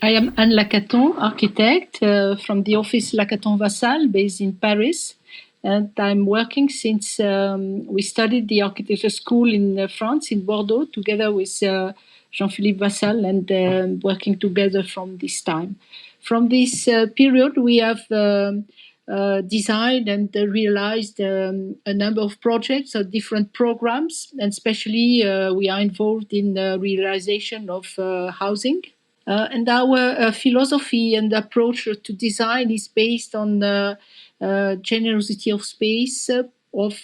I am Anne Lacaton, architect from the office Lacaton Vassal, based in Paris. And I'm working since we studied the architecture school in France, in Bordeaux, together with Jean-Philippe Vassal, and working together from this time. From this period, we have designed and realized a number of projects or different programs, and especially we are involved in the realization of housing. And our philosophy and approach to design is based on generosity of space, of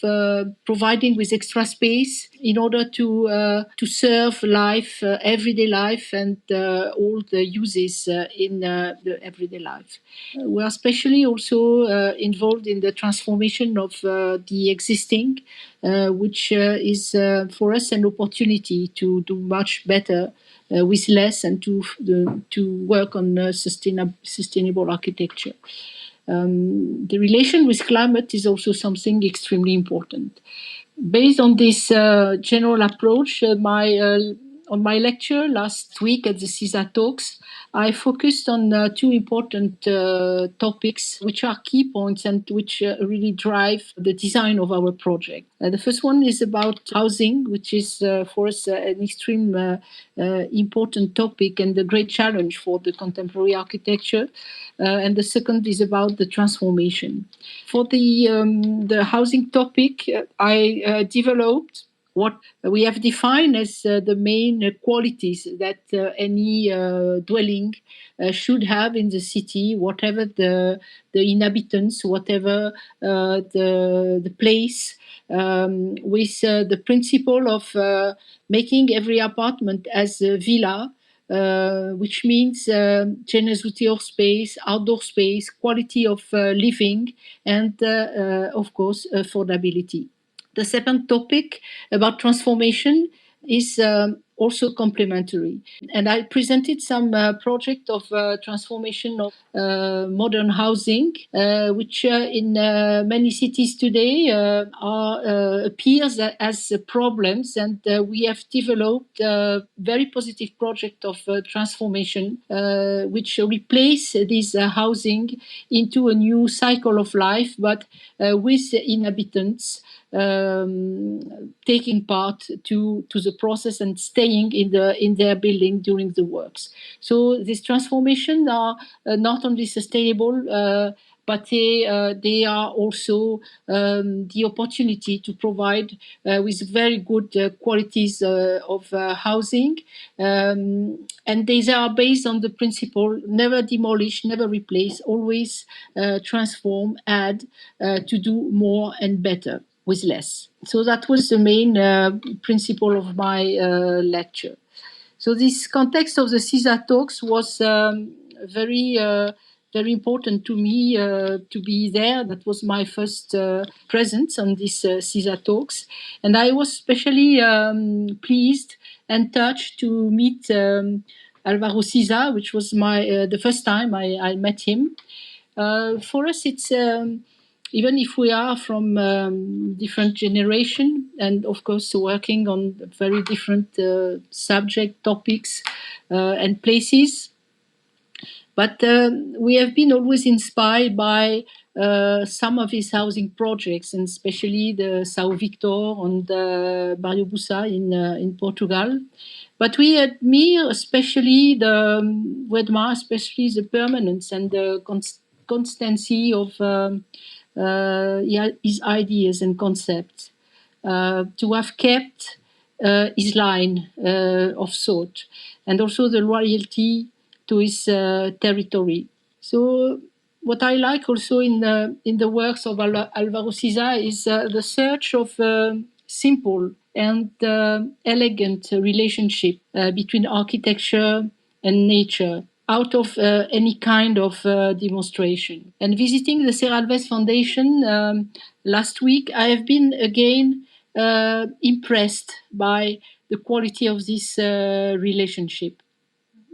providing with extra space in order to serve life, everyday life, and all the uses in the everyday life. We are especially also involved in the transformation of the existing, which is for us an opportunity to do much better with less and to work on sustainable architecture. The relation with climate is also something extremely important. Based on this general approach, on my lecture last week at the CISA Talks, I focused on two important topics, which are key points and which really drive the design of our project. The first one is about housing, which is for us an extreme important topic and a great challenge for the contemporary architecture. And the second is about the transformation. For the housing topic, I developed what we have defined as the main qualities that any dwelling should have in the city, whatever the inhabitants, whatever the place, with the principle of making every apartment as a villa, which means generosity of space, outdoor space, quality of living, and of course, affordability. The second topic about transformation is also complementary. And I presented some project of transformation of modern housing, which in many cities today appears as problems. And we have developed a very positive project of transformation, which replace this housing into a new cycle of life, but with inhabitants taking part to the process and staying in their building during the works. So these transformations are not only sustainable, but they are also the opportunity to provide with very good qualities of housing. And these are based on the principle never demolish, never replace, always transform, add to do more and better with less. So that was the main principle of my lecture. So this context of the CISA talks was very important to me to be there. That was my first presence on this CISA talks, and I was especially pleased and touched to meet Alvaro Siza, which was the first time I met him. For us, it's even if we are from different generation and of course working on very different subject topics and places, but we have been always inspired by some of his housing projects, and especially the São Victor and Barrio Bussa in Portugal. But we admire especially especially the permanence and the constancy of his ideas and concepts, to have kept his line of thought, and also the loyalty to his territory. So what I like also in the works of Alvaro Siza is the search of simple and elegant relationship between architecture and nature, out of any kind of demonstration. And visiting the Serralves Foundation last week, I have been again impressed by the quality of this relationship.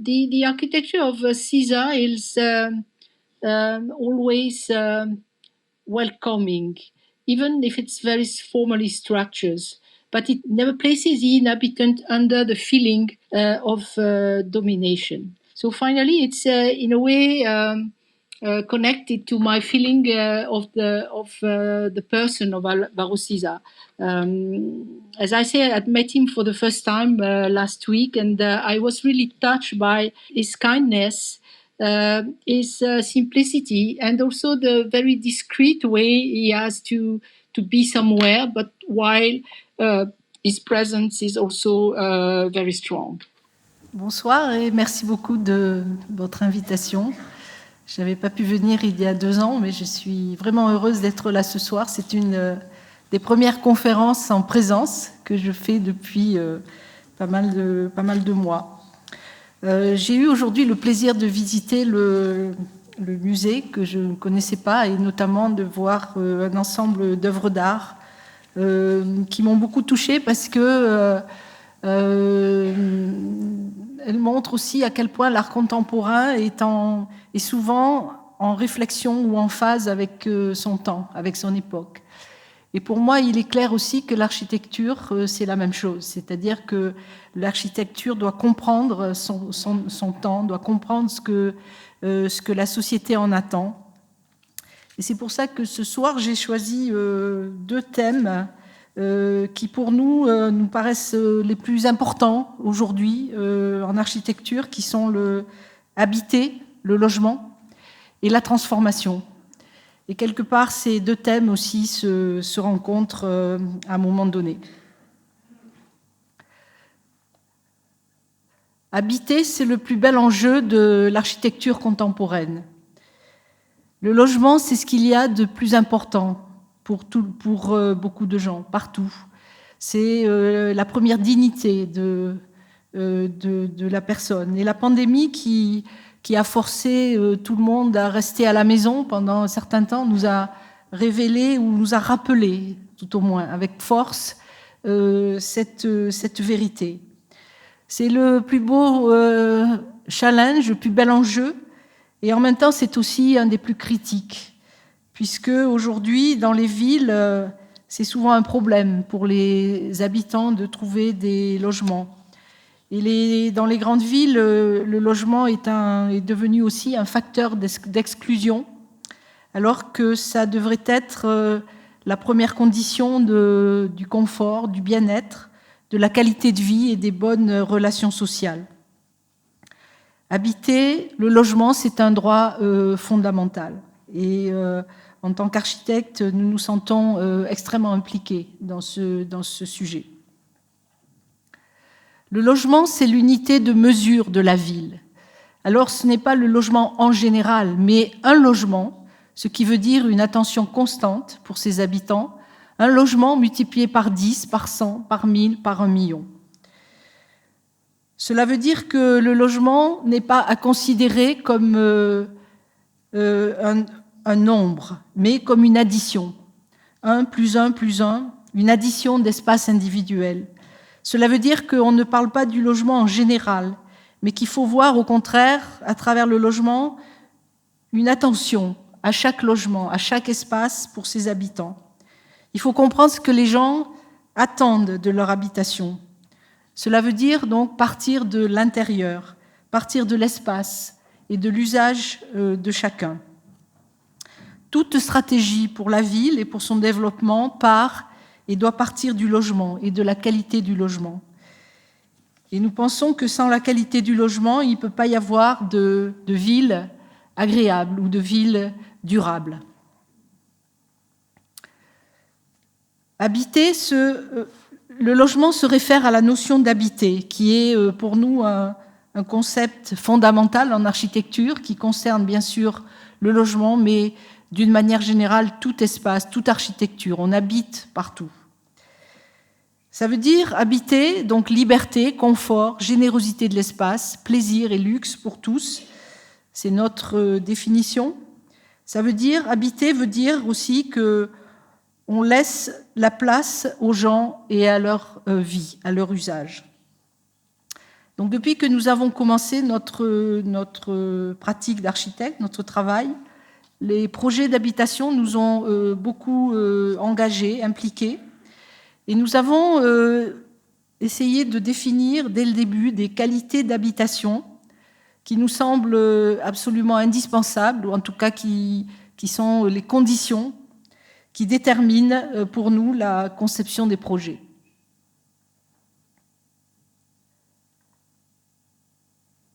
The architecture of Siza is always welcoming. even if it's very formally structured. But it never places the inhabitant under the feeling of domination. So finally, it's in a way connected to my feeling of the person of Barosiza. As I said, I met him for the first time last week, and I was really touched by his kindness, his simplicity, and also the very discreet way he has to be somewhere, but while his presence is also very strong. Bonsoir et merci beaucoup de votre invitation. Je n'avais pas pu venir il y a 2 ans, mais je suis vraiment heureuse d'être là ce soir. C'est une des premières conférences en présence que je fais depuis pas mal de mois. J'ai eu aujourd'hui le plaisir de visiter le musée que je ne connaissais pas, et notamment de voir un ensemble d'œuvres d'art qui m'ont beaucoup touchée parce que elle montre aussi à quel point l'art contemporain est souvent en réflexion ou en phase avec son temps, avec son époque. Et pour moi, il est clair aussi que l'architecture, c'est la même chose. C'est-à-dire que l'architecture doit comprendre son temps, doit comprendre ce que la société en attend. Et c'est pour ça que ce soir, j'ai choisi 2 thèmes qui pour nous paraissent les plus importants aujourd'hui en architecture, qui sont le habiter, le logement et la transformation. Et quelque part, ces 2 thèmes aussi se rencontrent à un moment donné. Habiter, c'est le plus bel enjeu de l'architecture contemporaine. Le logement, c'est ce qu'il y a de plus important pour beaucoup de gens, partout. C'est la première dignité de la personne. Et la pandémie qui a forcé tout le monde à rester à la maison pendant un certain temps nous a révélé, ou nous a rappelé, tout au moins, avec force, cette vérité. C'est le plus beau challenge, le plus bel enjeu, et en même temps, c'est aussi un des plus critiques, puisque aujourd'hui, dans les villes, c'est souvent un problème pour les habitants de trouver des logements. Et dans les grandes villes, le logement est devenu aussi un facteur d'exclusion, alors que ça devrait être la première condition du confort, du bien-être, de la qualité de vie et des bonnes relations sociales. Habiter, le logement, c'est un droit fondamental. Et en tant qu'architecte, nous nous sentons extrêmement impliqués dans ce sujet. Le logement, c'est l'unité de mesure de la ville. Alors, ce n'est pas le logement en général, mais un logement, ce qui veut dire une attention constante pour ses habitants, un logement multiplié par 10, par 100, par 1000, par 1 million. Cela veut dire que le logement n'est pas à considérer comme un nombre, mais comme une addition. 1 plus 1 plus 1, une addition d'espaces individuels. Cela veut dire qu'on ne parle pas du logement en général, mais qu'il faut voir au contraire, à travers le logement, une attention à chaque logement, à chaque espace pour ses habitants. Il faut comprendre ce que les gens attendent de leur habitation. Cela veut dire donc partir de l'intérieur, partir de l'espace et de l'usage de chacun. Toute stratégie pour la ville et pour son développement part et doit partir du logement et de la qualité du logement. Et nous pensons que sans la qualité du logement, il ne peut pas y avoir de ville agréable ou de ville durable. Habiter, le logement se réfère à la notion d'habiter, qui est pour nous un concept fondamental en architecture, qui concerne bien sûr le logement, mais d'une manière générale tout espace, toute architecture. On habite partout. Ça veut dire habiter, donc liberté, confort, générosité de l'espace, plaisir et luxe pour tous. C'est notre définition. Ça veut dire, habiter veut dire aussi que on laisse la place aux gens et à leur vie, à leur usage. Donc depuis que nous avons commencé notre pratique d'architecte, notre travail, les projets d'habitation nous ont beaucoup engagés, impliqués, et nous avons essayé de définir dès le début des qualités d'habitation qui nous semblent absolument indispensables, ou en tout cas qui sont les conditions qui déterminent pour nous la conception des projets.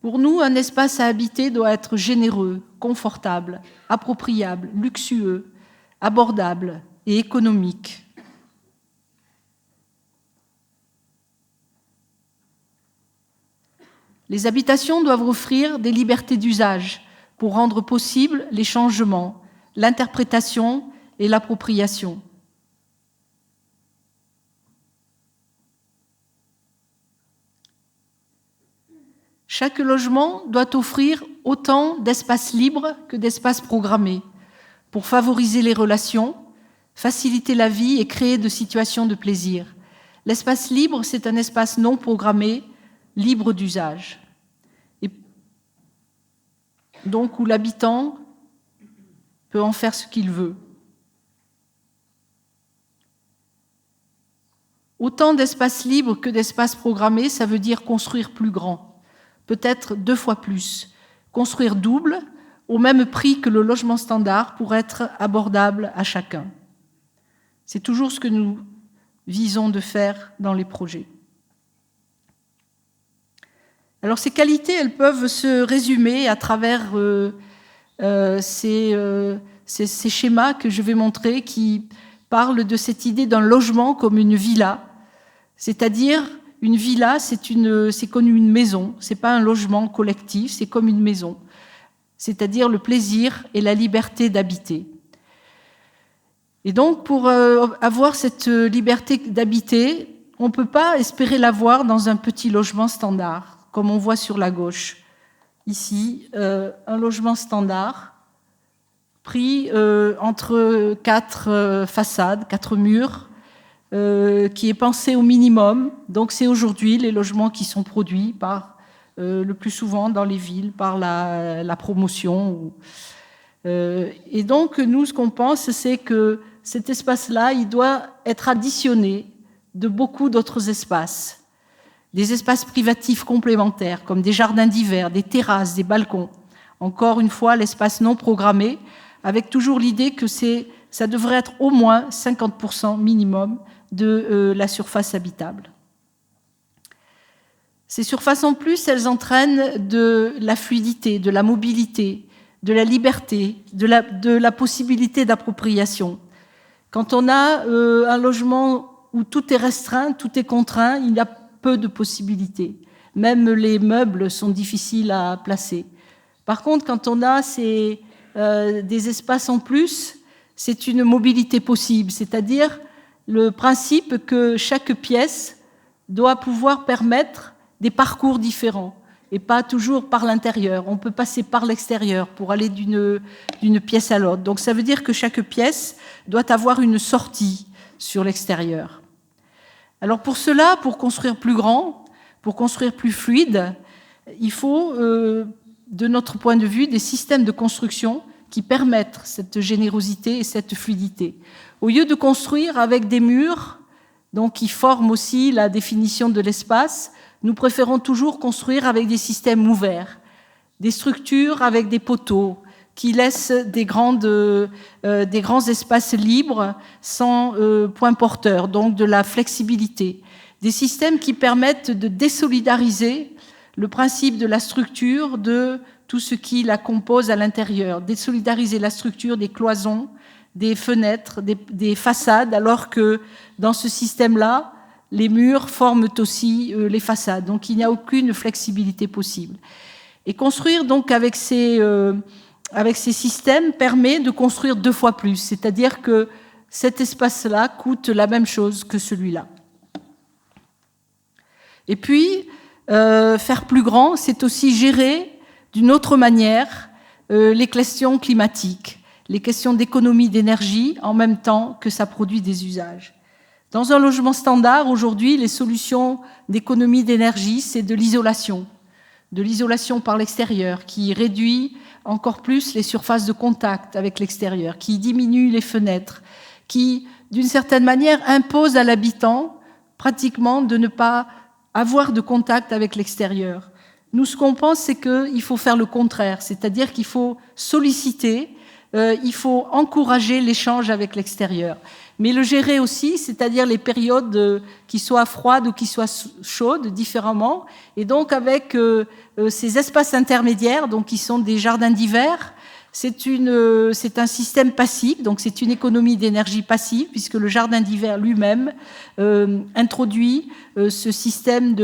Pour nous, un espace à habiter doit être généreux, confortable, appropriable, luxueux, abordable et économique. Les habitations doivent offrir des libertés d'usage pour rendre possible les changements, l'interprétation et l'appropriation. Chaque logement doit offrir autant d'espaces libres que d'espaces programmés pour favoriser les relations, faciliter la vie et créer de situations de plaisir. L'espace libre, c'est un espace non programmé, libre d'usage. Et donc où l'habitant peut en faire ce qu'il veut. Autant d'espaces libres que d'espaces programmés, ça veut dire construire plus grand, peut-être 2 fois plus, construire double, au même prix que le logement standard pour être abordable à chacun. C'est toujours ce que nous visons de faire dans les projets. Alors ces qualités, elles peuvent se résumer à travers ces schémas que je vais montrer qui parlent de cette idée d'un logement comme une villa, c'est-à-dire une villa, c'est comme une maison, c'est pas un logement collectif, c'est comme une maison, c'est-à-dire le plaisir et la liberté d'habiter. Et donc pour avoir cette liberté d'habiter, on ne peut pas espérer l'avoir dans un petit logement standard, comme on voit sur la gauche. Ici, un logement standard pris entre 4 façades, 4 murs, qui est pensé au minimum. Donc c'est aujourd'hui les logements qui sont produits par, le plus souvent dans les villes, par la promotion. Et donc nous, ce qu'on pense, c'est que cet espace-là, il doit être additionné de beaucoup d'autres espaces. Des espaces privatifs complémentaires, comme des jardins d'hiver, des terrasses, des balcons. Encore une fois, l'espace non programmé, avec toujours l'idée que ça devrait être au moins 50% minimum de la surface habitable. Ces surfaces en plus, elles entraînent de la fluidité, de la mobilité, de la liberté, de la possibilité d'appropriation. Quand on a un logement où tout est restreint, tout est contraint, il y a peu de possibilités. Même les meubles sont difficiles à placer. Par contre, quand on a des espaces en plus, c'est une mobilité possible, c'est-à-dire le principe que chaque pièce doit pouvoir permettre des parcours différents et pas toujours par l'intérieur. On peut passer par l'extérieur pour aller d'une pièce à l'autre. Donc ça veut dire que chaque pièce doit avoir une sortie sur l'extérieur. Alors pour cela, pour construire plus grand, pour construire plus fluide, il faut, de notre point de vue, des systèmes de construction qui permettent cette générosité et cette fluidité. Au lieu de construire avec des murs, donc qui forment aussi la définition de l'espace, nous préférons toujours construire avec des systèmes ouverts, des structures avec des poteaux qui laissent des grands espaces libres sans point porteur, donc de la flexibilité. Des systèmes qui permettent de désolidariser le principe de la structure de tout ce qui la compose à l'intérieur, désolidariser la structure des cloisons, des fenêtres, des façades, alors que dans ce système-là, les murs forment aussi les façades. Donc il n'y a aucune flexibilité possible. Et construire donc avec ces systèmes permet de construire 2 fois plus, c'est-à-dire que cet espace-là coûte la même chose que celui-là. Et puis, faire plus grand, c'est aussi gérer d'une autre manière les questions climatiques, les questions d'économie d'énergie en même temps que ça produit des usages. Dans un logement standard, aujourd'hui, les solutions d'économie d'énergie, c'est de l'isolation par l'extérieur, qui réduit encore plus les surfaces de contact avec l'extérieur, qui diminue les fenêtres, qui, d'une certaine manière, impose à l'habitant pratiquement de ne pas avoir de contact avec l'extérieur. Nous, ce qu'on pense, c'est qu'il faut faire le contraire, c'est-à-dire qu'il faut solliciter, il faut encourager l'échange avec l'extérieur. Mais le gérer aussi, c'est-à-dire les périodes qui soient froides ou qui soient chaudes, différemment. Et donc, avec ces espaces intermédiaires, donc qui sont des jardins d'hiver, c'est un système passif, donc c'est une économie d'énergie passive, puisque le jardin d'hiver lui-même introduit ce système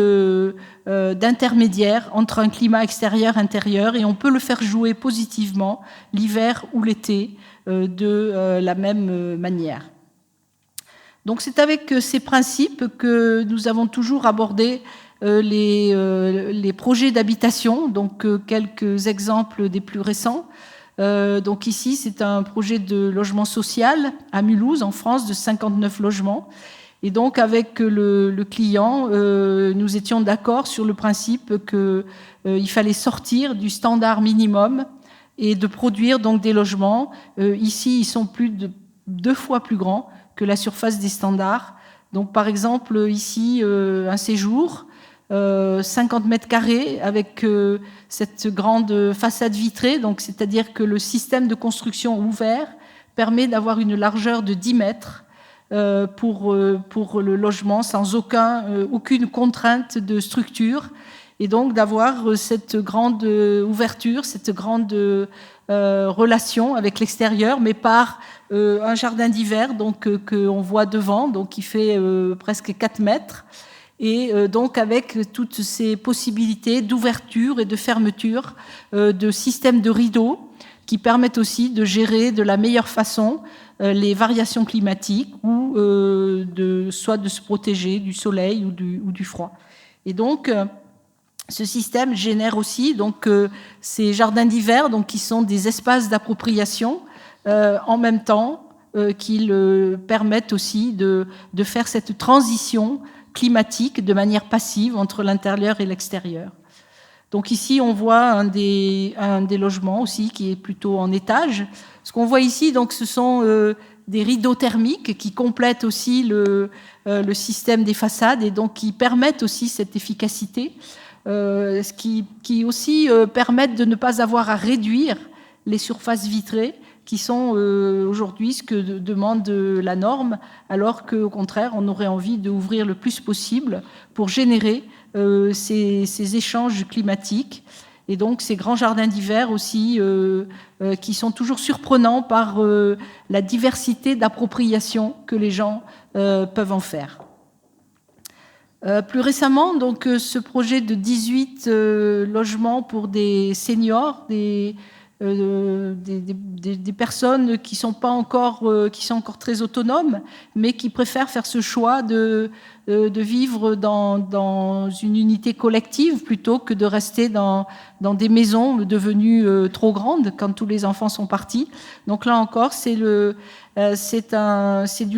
d'intermédiaire entre un climat extérieur-intérieur, et on peut le faire jouer positivement l'hiver ou l'été de la même manière. Donc c'est avec ces principes que nous avons toujours abordé les projets d'habitation, donc quelques exemples des plus récents. Donc ici, c'est un projet de logement social à Mulhouse, en France, de 59 logements. Et donc, avec le client, nous étions d'accord sur le principe qu'il fallait sortir du standard minimum et de produire donc des logements. Ici, ils sont plus de 2 fois plus grands que la surface des standards. Donc, par exemple, ici, un séjour, 50 mètres carrés avec cette grande façade vitrée, donc c'est-à-dire que le système de construction ouvert permet d'avoir une largeur de 10 mètres pour le logement sans aucune contrainte de structure, et donc d'avoir cette grande ouverture, cette grande relation avec l'extérieur, mais par un jardin d'hiver donc qu'on voit devant, donc qui fait presque 4 mètres. Et donc avec toutes ces possibilités d'ouverture et de fermeture, de systèmes de rideaux qui permettent aussi de gérer de la meilleure façon les variations climatiques ou soit de se protéger du soleil ou du froid. Et donc ce système génère aussi donc ces jardins d'hiver, donc qui sont des espaces d'appropriation en même temps qu'ils permettent aussi de faire cette transition climatique de manière passive entre l'intérieur et l'extérieur. Donc ici, on voit un des logements aussi qui est plutôt en étage. Ce qu'on voit ici, donc, ce sont des rideaux thermiques qui complètent aussi le système des façades et donc qui permettent aussi cette efficacité, ce qui aussi permettent de ne pas avoir à réduire les surfaces vitrées qui sont aujourd'hui ce que demande la norme, alors qu'au contraire, on aurait envie d'ouvrir le plus possible pour générer ces échanges climatiques. Et donc ces grands jardins d'hiver aussi, qui sont toujours surprenants par la diversité d'appropriation que les gens peuvent en faire. Plus récemment, donc, ce projet de 18 logements pour des seniors, des personnes qui sont encore très autonomes, mais qui préfèrent faire ce choix de vivre dans une unité collective plutôt que de rester dans des maisons devenues trop grandes quand tous les enfants sont partis. Donc là encore, c'est du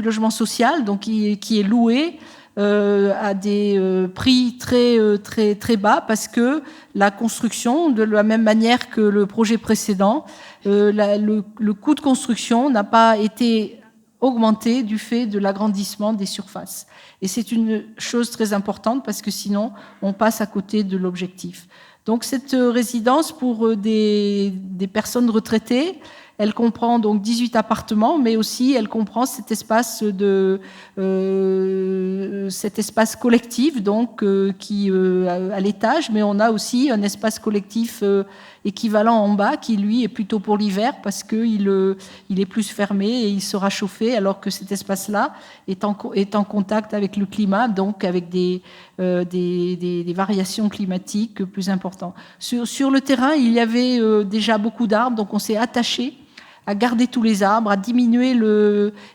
logement social, donc qui est loué à des prix très bas, parce que la construction, de la même manière que le projet précédent, le coût de construction n'a pas été augmenté du fait de l'agrandissement des surfaces. Et c'est une chose très importante parce que sinon, on passe à côté de l'objectif. Donc cette résidence pour des personnes retraitées, elle comprend donc 18 appartements, mais aussi elle comprend cet espace collectif donc qui à l'étage, mais on a aussi un espace collectif équivalent en bas qui lui est plutôt pour l'hiver parce que il est plus fermé et il sera chauffé, alors que cet espace-là est en contact avec le climat, donc avec des variations climatiques plus importantes. Sur le terrain, il y avait déjà beaucoup d'arbres, donc on s'est attaché à garder tous les arbres, à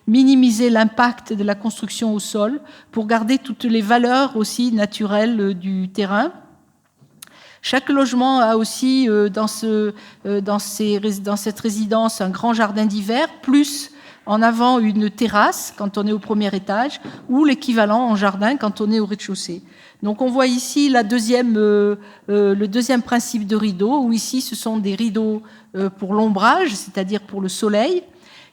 minimiser l'impact de la construction au sol pour garder toutes les valeurs aussi naturelles du terrain. Chaque logement a aussi dans cette résidence un grand jardin d'hiver, plus en avant une terrasse quand on est au premier étage, ou l'équivalent en jardin quand on est au rez-de-chaussée. Donc on voit ici le deuxième principe de rideau, où ici ce sont des rideaux pour l'ombrage, c'est-à-dire pour le soleil.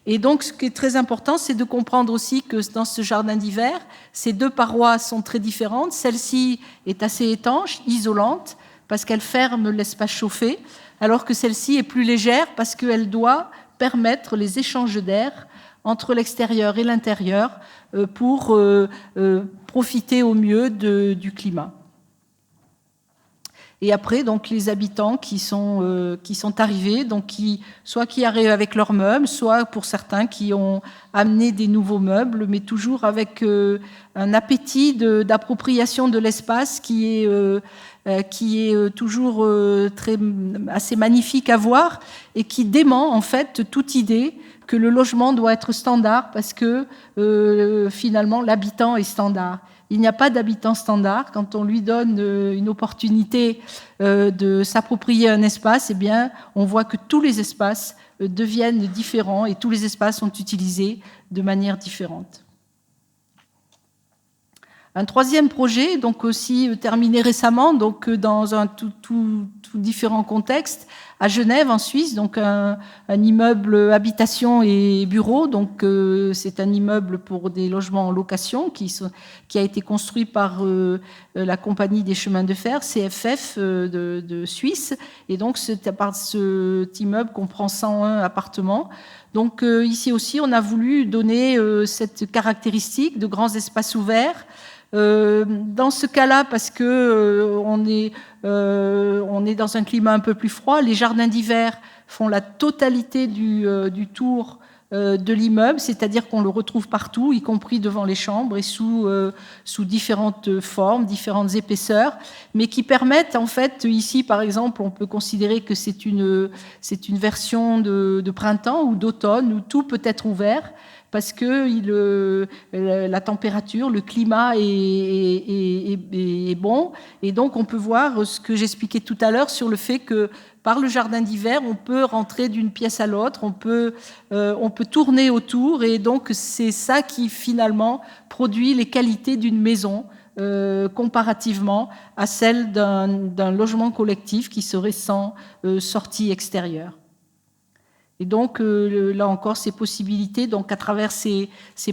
Et donc ce qui est très important, c'est de comprendre aussi que dans ce jardin d'hiver, ces deux parois sont très différentes. Celle-ci est assez étanche, isolante, parce qu'elle ferme l'espace chauffé, alors que celle-ci est plus légère parce qu'elle doit permettre les échanges d'air entre l'extérieur et l'intérieur pour profiter au mieux du climat. Et après, donc, les habitants qui sont arrivés, donc soit qui arrivent avec leurs meubles, soit pour certains qui ont amené des nouveaux meubles, mais toujours avec un appétit d'appropriation de l'espace qui est toujours assez magnifique à voir et qui dément en fait toute idée que le logement doit être standard parce que finalement l'habitant est standard. Il n'y a pas d'habitant standard. Quand on lui donne une opportunité de s'approprier un espace, eh bien, on voit que tous les espaces deviennent différents et tous les espaces sont utilisés de manière différente. Un troisième projet, donc aussi terminé récemment, donc dans un tout différent contexte, à Genève, en Suisse, donc un immeuble habitation et bureau. Donc c'est un immeuble pour des logements en location qui a été construit par la compagnie des chemins de fer, CFF de Suisse. Et donc cet immeuble comprend 101 appartements. Donc ici aussi, on a voulu donner cette caractéristique de grands espaces ouverts. Dans ce cas-là, parce que on est dans un climat un peu plus froid, les jardins d'hiver font la totalité du tour de l'immeuble, c'est-à-dire qu'on le retrouve partout, y compris devant les chambres et sous différentes formes, différentes épaisseurs, mais qui permettent en fait, ici par exemple, on peut considérer que c'est une version de printemps ou d'automne où tout peut être ouvert, parce que la température, le climat est bon. Et donc, on peut voir ce que j'expliquais tout à l'heure sur le fait que par le jardin d'hiver, on peut rentrer d'une pièce à l'autre, on peut tourner autour. Et donc, c'est ça qui, finalement, produit les qualités d'une maison comparativement à celle d'un logement collectif qui serait sans sortie extérieure. Et donc, là encore, ces possibilités, donc à travers ces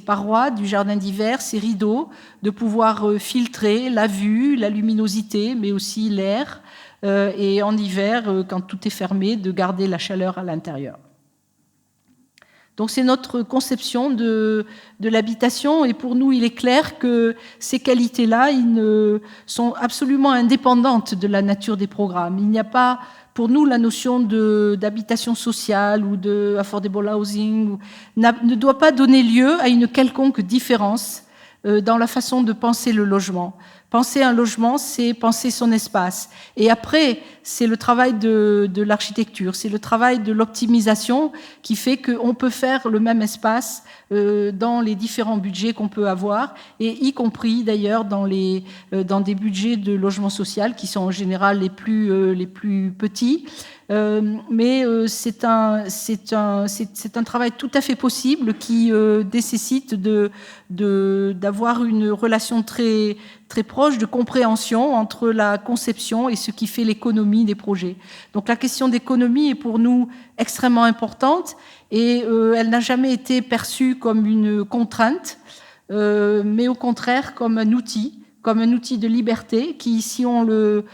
parois du jardin d'hiver, ces rideaux, de pouvoir filtrer la vue, la luminosité, mais aussi l'air, et en hiver, quand tout est fermé, de garder la chaleur à l'intérieur. Donc c'est notre conception de l'habitation, et pour nous, il est clair que ces qualités-là, sont absolument indépendantes de la nature des programmes. Il n'y a pas... Pour nous, la notion d'habitation sociale ou de affordable housing ne doit pas donner lieu à une quelconque différence dans la façon de penser le logement. Penser un logement, c'est penser son espace. Et après, c'est le travail de l'architecture, c'est le travail de l'optimisation qui fait qu'on peut faire le même espace dans les différents budgets qu'on peut avoir, et y compris d'ailleurs dans des budgets de logement social qui sont en général les plus petits. Mais c'est un travail tout à fait possible qui nécessite d'avoir une relation très, très proche de compréhension entre la conception et ce qui fait l'économie des projets. Donc la question d'économie est pour nous extrêmement importante et elle n'a jamais été perçue comme une contrainte, mais au contraire comme un outil de liberté qui, si on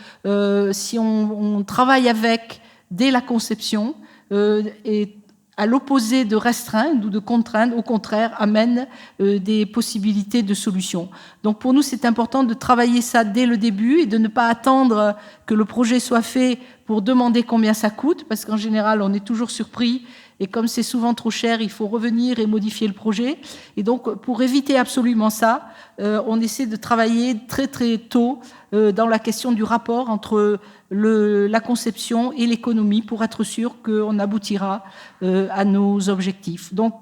travaille avec dès la conception, et à l'opposé de restreindre ou de contraindre, au contraire, amène des possibilités de solutions. Donc pour nous, c'est important de travailler ça dès le début et de ne pas attendre que le projet soit fait pour demander combien ça coûte, parce qu'en général, on est toujours surpris. Et comme c'est souvent trop cher, il faut revenir et modifier le projet. Et donc, pour éviter absolument ça, on essaie de travailler très très tôt dans la question du rapport entre la conception et l'économie pour être sûr qu'on aboutira à nos objectifs. Donc,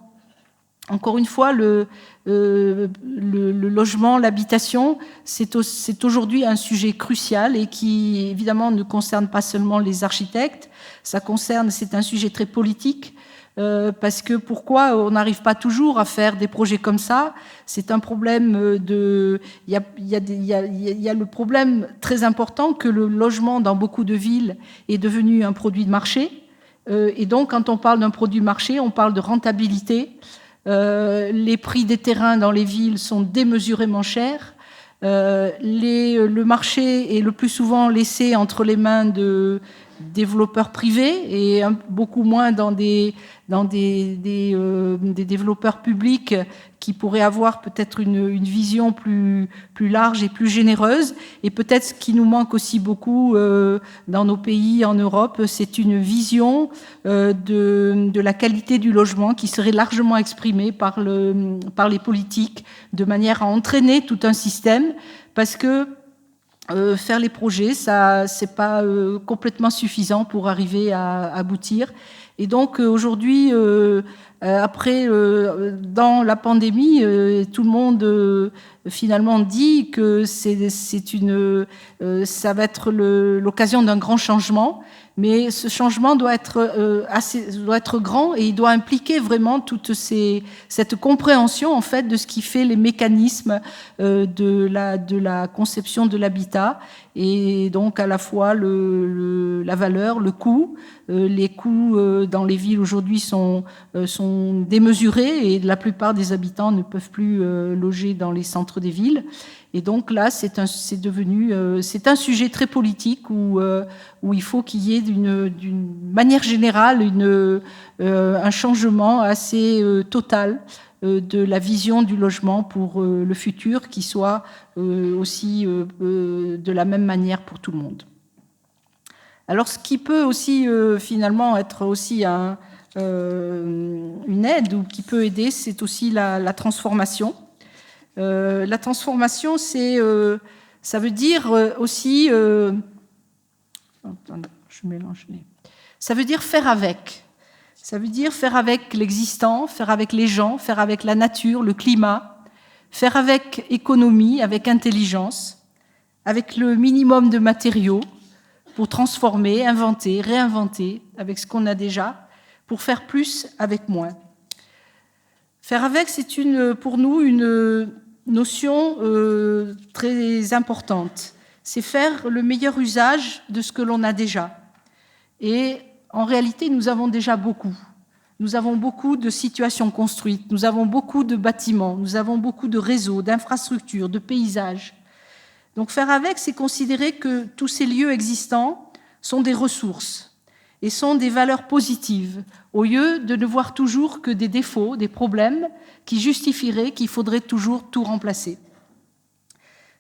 encore une fois, le logement, l'habitation, c'est aujourd'hui un sujet crucial et qui, évidemment, ne concerne pas seulement les architectes. C'est un sujet très politique. parce que pourquoi on n'arrive pas toujours à faire des projets comme ça? C'est un problème de... Il y a le problème très important que le logement dans beaucoup de villes est devenu un produit de marché. Et donc, quand on parle d'un produit de marché, on parle de rentabilité. Les prix des terrains dans les villes sont démesurément chers. Le marché est le plus souvent laissé entre les mains de développeurs privés et beaucoup moins dans des développeurs publics qui pourraient avoir peut-être une vision plus large et plus généreuse. Et peut-être ce qui nous manque aussi beaucoup dans nos pays en Europe, c'est une vision de la qualité du logement qui serait largement exprimée par les politiques de manière à entraîner tout un système, parce que faire les projets, ça, c'est pas complètement suffisant pour arriver à aboutir. Et donc aujourd'hui, après, dans la pandémie, tout le monde finalement dit que ça va être l'occasion d'un grand changement. Mais ce changement doit être grand et il doit impliquer vraiment cette compréhension en fait de ce qui fait les mécanismes de la conception de l'habitat, et donc à la fois la valeur, le coût. Les coûts dans les villes aujourd'hui sont démesurés et la plupart des habitants ne peuvent plus loger dans les centres des villes. Et donc là, c'est un sujet très politique où il faut qu'il y ait d'une manière générale un changement assez total de la vision du logement pour le futur, qui soit aussi de la même manière pour tout le monde. Alors, ce qui peut aussi finalement être aussi une aide, ou qui peut aider, c'est aussi la transformation. La transformation, ça veut dire aussi... je mélange les... Ça veut dire faire avec. Ça veut dire faire avec l'existant, faire avec les gens, faire avec la nature, le climat, faire avec économie, avec intelligence, avec le minimum de matériaux pour transformer, inventer, réinventer avec ce qu'on a déjà, pour faire plus avec moins. Faire avec, c'est pour nous une notion très importante. C'est faire le meilleur usage de ce que l'on a déjà. Et en réalité, nous avons déjà beaucoup. Nous avons beaucoup de situations construites, nous avons beaucoup de bâtiments, nous avons beaucoup de réseaux, d'infrastructures, de paysages. Donc faire avec, c'est considérer que tous ces lieux existants sont des ressources et sont des valeurs positives, au lieu de ne voir toujours que des défauts, des problèmes qui justifieraient qu'il faudrait toujours tout remplacer.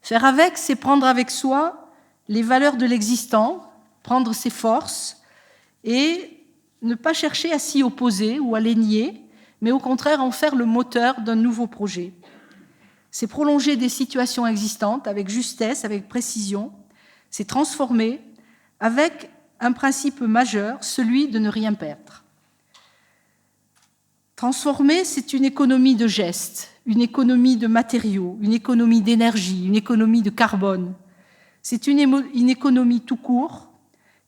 Faire avec, c'est prendre avec soi les valeurs de l'existant, prendre ses forces et ne pas chercher à s'y opposer ou à les nier, mais au contraire en faire le moteur d'un nouveau projet. C'est prolonger des situations existantes avec justesse, avec précision, c'est transformer avec un principe majeur, celui de ne rien perdre. Transformer, c'est une économie de gestes, une économie de matériaux, une économie d'énergie, une économie de carbone. C'est une économie tout court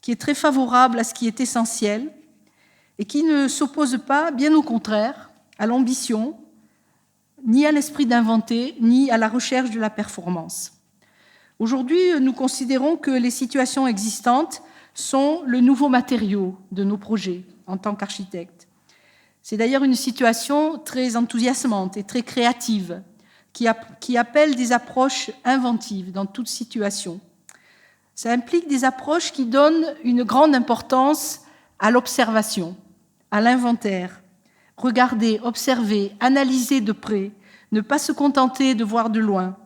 qui est très favorable à ce qui est essentiel et qui ne s'oppose pas, bien au contraire, à l'ambition, ni à l'esprit d'inventer, ni à la recherche de la performance. Aujourd'hui, nous considérons que les situations existantes sont le nouveau matériau de nos projets en tant qu'architectes. C'est d'ailleurs une situation très enthousiasmante et très créative qui appelle des approches inventives dans toute situation. Ça implique des approches qui donnent une grande importance à l'observation, à l'inventaire. Regarder, observer, analyser de près, ne pas se contenter de voir de loin.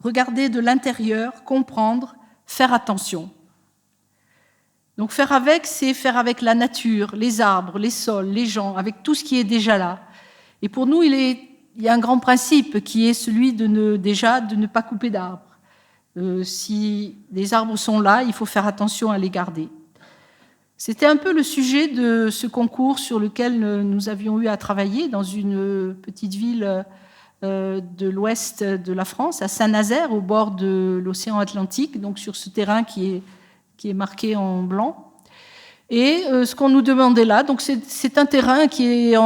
Regarder de l'intérieur, comprendre, faire attention. Donc faire avec, c'est faire avec la nature, les arbres, les sols, les gens, avec tout ce qui est déjà là. Et pour nous, il y a un grand principe qui est celui de ne pas couper d'arbres. Si les arbres sont là, il faut faire attention à les garder. C'était un peu le sujet de ce concours sur lequel nous avions eu à travailler dans une petite ville de l'ouest de la France, à Saint-Nazaire, au bord de l'océan Atlantique, donc sur ce terrain qui est marqué en blanc. Et ce qu'on nous demandait là, donc c'est un terrain qui est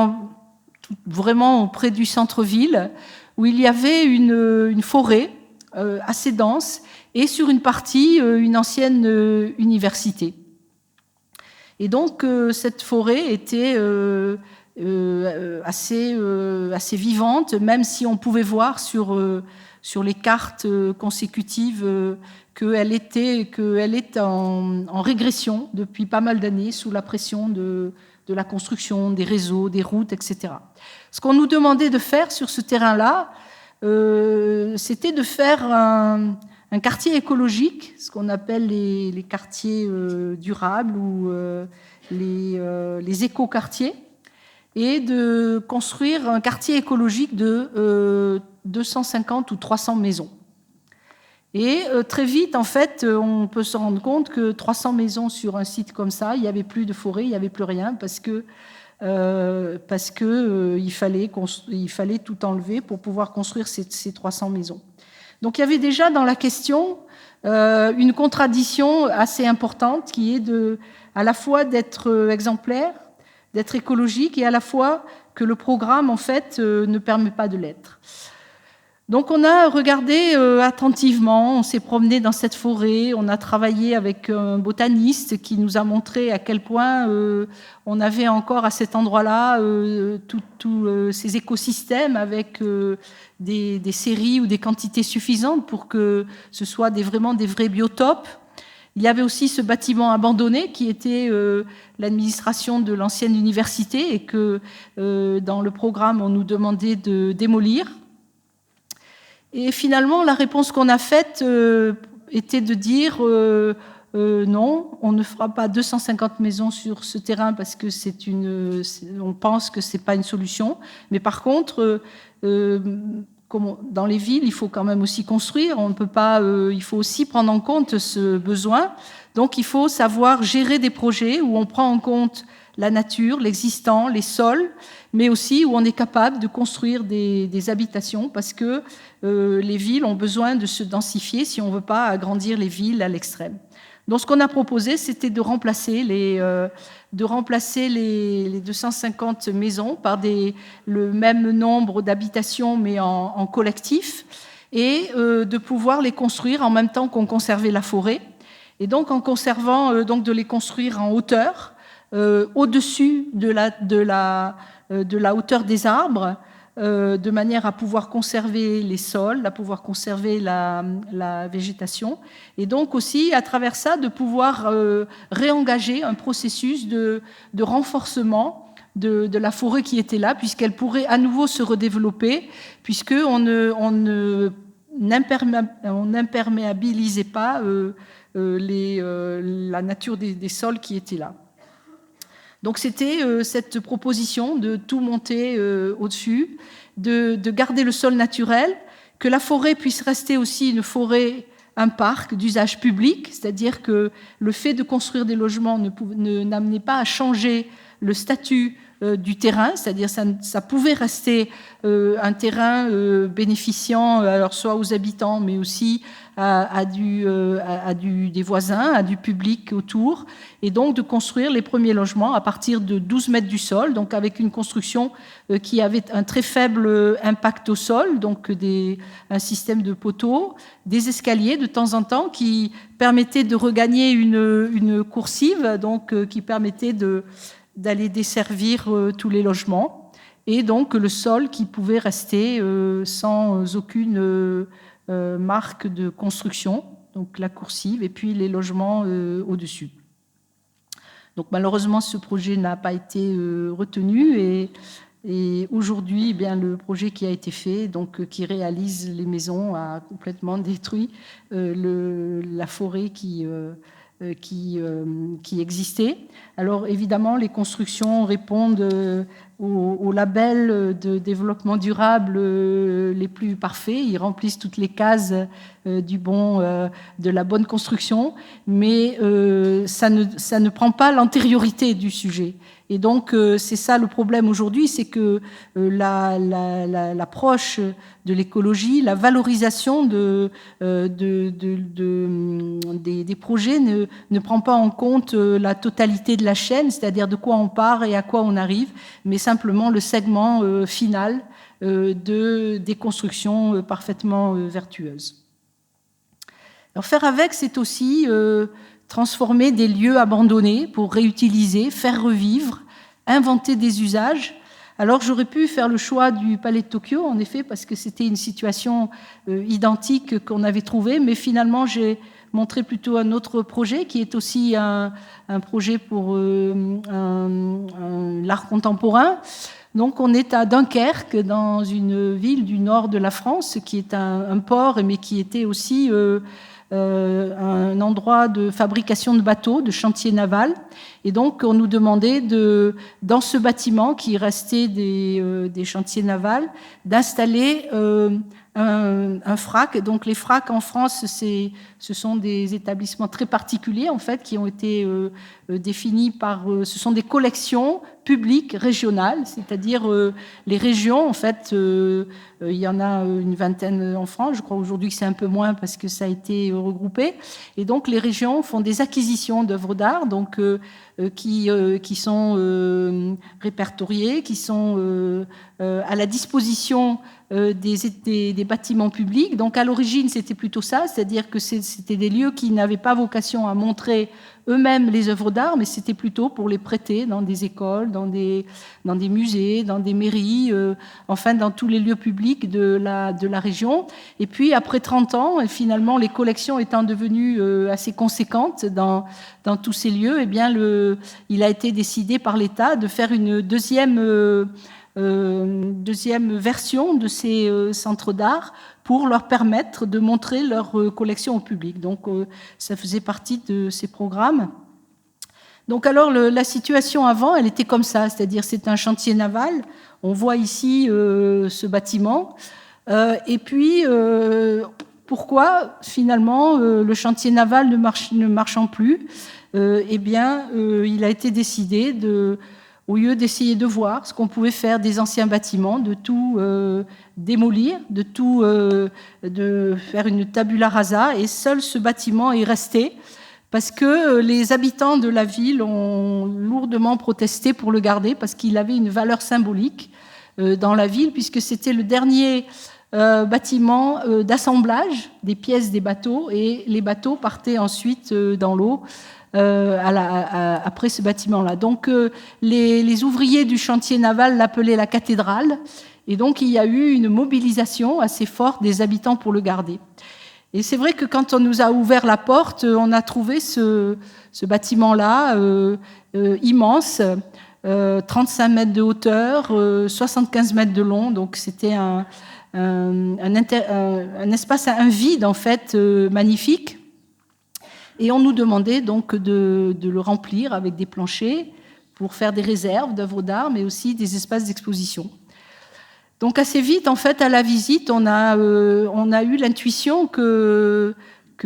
vraiment près du centre-ville, où il y avait une forêt assez dense, et sur une partie, une ancienne université. Et donc, cette forêt était assez vivante, même si on pouvait voir sur les cartes consécutives qu'elle est en régression depuis pas mal d'années sous la pression de la construction, des réseaux, des routes, etc. Ce qu'on nous demandait de faire sur ce terrain-là, c'était de faire un quartier écologique, ce qu'on appelle les quartiers durables ou les éco-quartiers, et de construire un quartier écologique de 250 ou 300 maisons. Et très vite, en fait, on peut se rendre compte que 300 maisons sur un site comme ça, il n'y avait plus de forêt, il n'y avait plus rien, parce que il fallait tout enlever pour pouvoir construire ces 300 maisons. Donc il y avait déjà dans la question une contradiction assez importante qui est à la fois d'être exemplaire, d'être écologique, et à la fois que le programme, en fait, ne permet pas de l'être. Donc on a regardé attentivement, on s'est promené dans cette forêt, on a travaillé avec un botaniste qui nous a montré à quel point on avait encore à cet endroit-là tous ces écosystèmes avec des séries ou des quantités suffisantes pour que ce soit vraiment des vrais biotopes. Il y avait aussi ce bâtiment abandonné qui était l'administration de l'ancienne université et que dans le programme on nous demandait de démolir. Et finalement, la réponse qu'on a faite était de dire non, on ne fera pas 250 maisons sur ce terrain parce que on pense que c'est pas une solution. Mais par contre, dans les villes, il faut quand même aussi construire. On ne peut pas. Il faut aussi prendre en compte ce besoin. Donc, il faut savoir gérer des projets où on prend en compte la nature, l'existant, les sols, mais aussi où on est capable de construire des habitations parce que les villes ont besoin de se densifier si on ne veut pas agrandir les villes à l'extrême. Donc ce qu'on a proposé, c'était de remplacer les 250 maisons par le même nombre d'habitations mais en collectif et de pouvoir les construire en même temps qu'on conservait la forêt. Et donc en conservant, donc de les construire en hauteur, au-dessus de la hauteur des arbres, de manière à pouvoir conserver les sols, à pouvoir conserver la végétation, et donc aussi à travers ça de pouvoir réengager un processus de renforcement de la forêt qui était là, puisqu'elle pourrait à nouveau se redévelopper, puisqu'on n'imperméabilisait pas la nature des sols qui étaient là. Donc c'était cette proposition de tout monter au-dessus, de garder le sol naturel, que la forêt puisse rester aussi une forêt, un parc d'usage public, c'est-à-dire que le fait de construire des logements n'amenait pas à changer le statut du terrain, c'est-à-dire ça pouvait rester un terrain bénéficiant alors soit aux habitants mais aussi à des voisins, à du public autour, et donc de construire les premiers logements à partir de 12 mètres du sol, donc avec une construction qui avait un très faible impact au sol, donc un système de poteaux, des escaliers de temps en temps qui permettaient de regagner une coursive, donc qui permettait d'aller desservir tous les logements, et donc le sol qui pouvait rester sans aucune marque de construction, donc la coursive, et puis les logements au-dessus. Donc malheureusement, ce projet n'a pas été retenu, et aujourd'hui, eh bien, le projet qui a été fait, donc qui réalise les maisons, a complètement détruit la forêt qui existait. Alors évidemment, les constructions répondent aux labels de développement durable les plus parfaits. Ils remplissent toutes les cases de la bonne construction, mais ça ne prend pas l'antériorité du sujet. Et donc, c'est ça le problème aujourd'hui, c'est que l'approche de l'écologie, la valorisation des projets ne prend pas en compte la totalité de la chaîne, c'est-à-dire de quoi on part et à quoi on arrive, mais simplement le segment final des constructions parfaitement vertueuses. Alors, faire avec, c'est aussi transformer des lieux abandonnés pour réutiliser, faire revivre, inventer des usages. Alors j'aurais pu faire le choix du Palais de Tokyo, en effet, parce que c'était une situation identique qu'on avait trouvée, mais finalement j'ai montré plutôt un autre projet qui est aussi un projet pour l'art contemporain. Donc on est à Dunkerque, dans une ville du nord de la France, qui est un port, mais qui était aussi un endroit de fabrication de bateaux, de chantier naval. Et donc, on nous demandait, dans ce bâtiment qui restait des chantiers navals, d'installer un FRAC. Donc, les FRAC en France, ce sont des établissements très particuliers, en fait, qui ont été définis par... ce sont des collections publiques régionales, c'est-à-dire les régions, en fait, il y en a une vingtaine en France. Je crois aujourd'hui que c'est un peu moins parce que ça a été regroupé. Et donc, les régions font des acquisitions d'œuvres d'art, donc qui sont répertoriées, qui sont à la disposition des bâtiments publics. Donc à l'origine, c'était plutôt ça, c'est-à-dire que c'était des lieux qui n'avaient pas vocation à montrer eux-mêmes les œuvres d'art, mais c'était plutôt pour les prêter dans des écoles, dans des musées, dans des mairies, enfin dans tous les lieux publics de la région. Et puis après 30 ans, finalement, les collections étant devenues assez conséquentes dans tous ces lieux, eh bien il a été décidé par l'État de faire une deuxième version de ces centres d'art pour leur permettre de montrer leur collection au public. Donc ça faisait partie de ces programmes. Donc alors la situation avant, elle était comme ça, c'est-à-dire c'est un chantier naval. On voit ici ce bâtiment. Et puis pourquoi finalement le chantier naval ne marchant plus, eh bien il a été décidé au lieu d'essayer de voir ce qu'on pouvait faire des anciens bâtiments, de tout démolir, de faire une tabula rasa, et seul ce bâtiment est resté, parce que les habitants de la ville ont lourdement protesté pour le garder, parce qu'il avait une valeur symbolique dans la ville, puisque c'était le dernier bâtiment d'assemblage des pièces des bateaux, et les bateaux partaient ensuite dans l'eau après ce bâtiment-là. Donc les ouvriers du chantier naval l'appelaient la cathédrale, et donc il y a eu une mobilisation assez forte des habitants pour le garder. Et c'est vrai que quand on nous a ouvert la porte, on a trouvé ce bâtiment-là immense, 35 mètres de hauteur, 75 mètres de long, donc c'était un espace, un vide en fait magnifique. Et on nous demandait donc de le remplir avec des planchers pour faire des réserves d'œuvres d'art, mais aussi des espaces d'exposition. Donc assez vite, en fait, à la visite, on a eu l'intuition que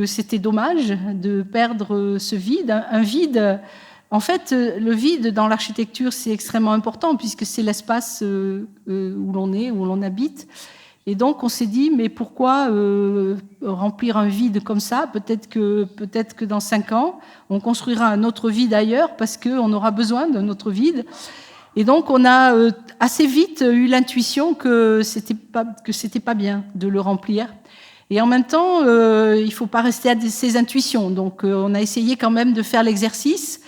c'était dommage de perdre ce vide, un vide. En fait, le vide dans l'architecture, c'est extrêmement important puisque c'est l'espace où l'on est, où l'on habite. Et donc, on s'est dit, mais pourquoi remplir un vide comme ça ? Peut-être que dans 5 ans, on construira un autre vide ailleurs parce qu'on aura besoin d'un autre vide. Et donc, on a assez vite eu l'intuition que c'était pas bien de le remplir. Et en même temps, il faut pas rester à ses intuitions. Donc, on a essayé quand même de faire l'exercice,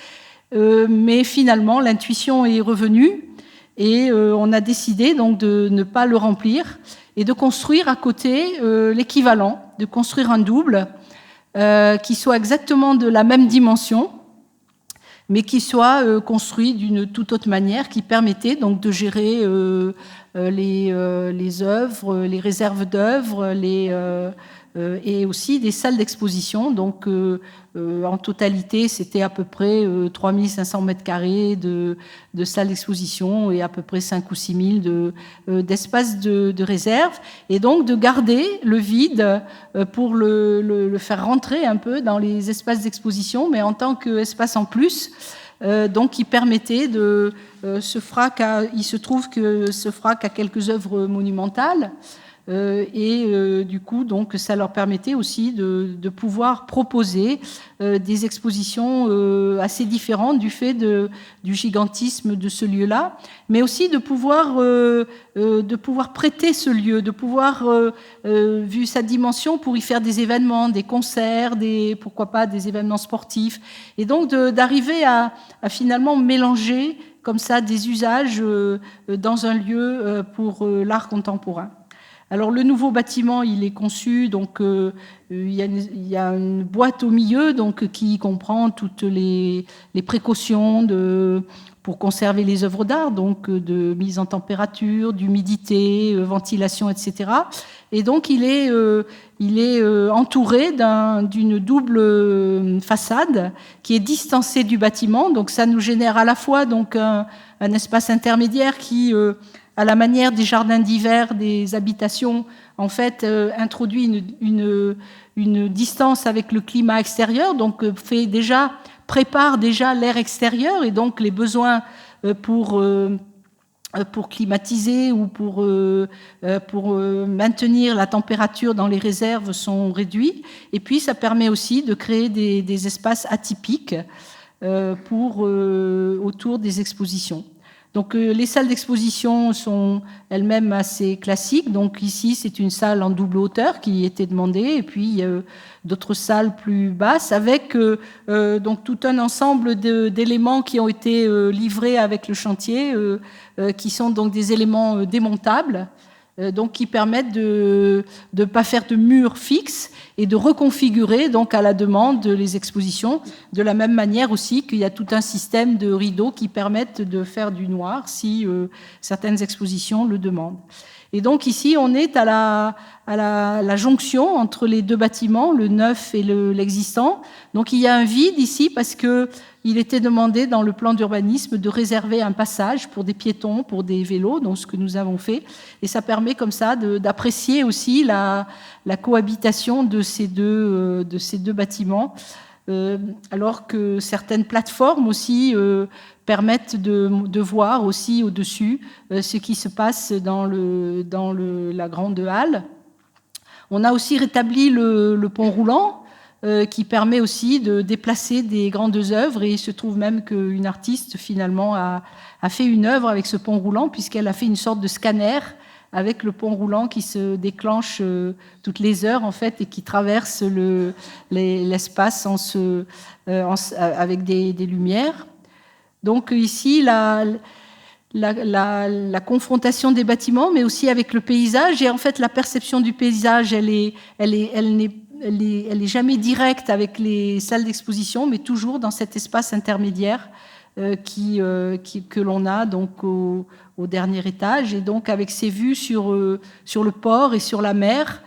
mais finalement, l'intuition est revenue et on a décidé donc de ne pas le remplir et de construire à côté l'équivalent, de construire un double qui soit exactement de la même dimension, mais qui soit construit d'une toute autre manière, qui permettait donc de gérer les œuvres, les réserves d'œuvres, et aussi des salles d'exposition. Donc, en totalité, c'était à peu près 3500 mètres carrés de salles d'exposition et à peu près 5 ou 6 000 d'espaces de réserve. Et donc, de garder le vide pour le faire rentrer un peu dans les espaces d'exposition, mais en tant qu'espace en plus, donc qui permettait de ce FRAC. Il se trouve que ce FRAC a quelques œuvres monumentales. Du coup, donc, ça leur permettait aussi de pouvoir proposer des expositions assez différentes du fait du gigantisme de ce lieu-là, mais aussi de pouvoir prêter ce lieu, de pouvoir, vu sa dimension, pour y faire des événements, des concerts, pourquoi pas des événements sportifs, et donc d'arriver à finalement mélanger comme ça des usages dans un lieu pour l'art contemporain. Alors le nouveau bâtiment, il est conçu, donc il y a une boîte au milieu, donc qui comprend toutes les précautions pour conserver les œuvres d'art, donc de mise en température, d'humidité, ventilation, etc. Et donc il est entouré d'une double façade qui est distancée du bâtiment. Donc ça nous génère à la fois donc un espace intermédiaire qui à la manière des jardins d'hiver, des habitations, en fait, introduit une distance avec le climat extérieur, donc prépare déjà l'air extérieur et donc les besoins pour climatiser ou pour maintenir la température dans les réserves sont réduits. Et puis, ça permet aussi de créer des espaces atypiques autour des expositions. Donc les salles d'exposition sont elles-mêmes assez classiques. Donc ici, c'est une salle en double hauteur qui était demandée, et puis d'autres salles plus basses avec donc tout un ensemble d'éléments qui ont été livrés avec le chantier, qui sont donc des éléments démontables, donc qui permettent de ne pas faire de murs fixes et de reconfigurer donc à la demande les expositions, de la même manière aussi qu'il y a tout un système de rideaux qui permettent de faire du noir si certaines expositions le demandent. Et donc ici, on est à la jonction entre les deux bâtiments, le neuf et l'existant. Donc il y a un vide ici parce que il était demandé dans le plan d'urbanisme de réserver un passage pour des piétons, pour des vélos, donc ce que nous avons fait. Et ça permet comme ça d'apprécier aussi la cohabitation de ces deux bâtiments, alors que certaines plateformes aussi permettent de voir aussi au-dessus ce qui se passe dans la grande halle. On a aussi rétabli le pont roulant, qui permet aussi de déplacer des grandes œuvres, et il se trouve même qu'une artiste finalement a fait une œuvre avec ce pont roulant, puisqu'elle a fait une sorte de scanner avec le pont roulant qui se déclenche toutes les heures en fait et qui traverse l'espace avec des lumières. Donc ici la confrontation des bâtiments, mais aussi avec le paysage, et en fait la perception du paysage, elle est jamais directe avec les salles d'exposition, mais toujours dans cet espace intermédiaire que l'on a donc au dernier étage, et donc avec ces vues sur le port et sur la mer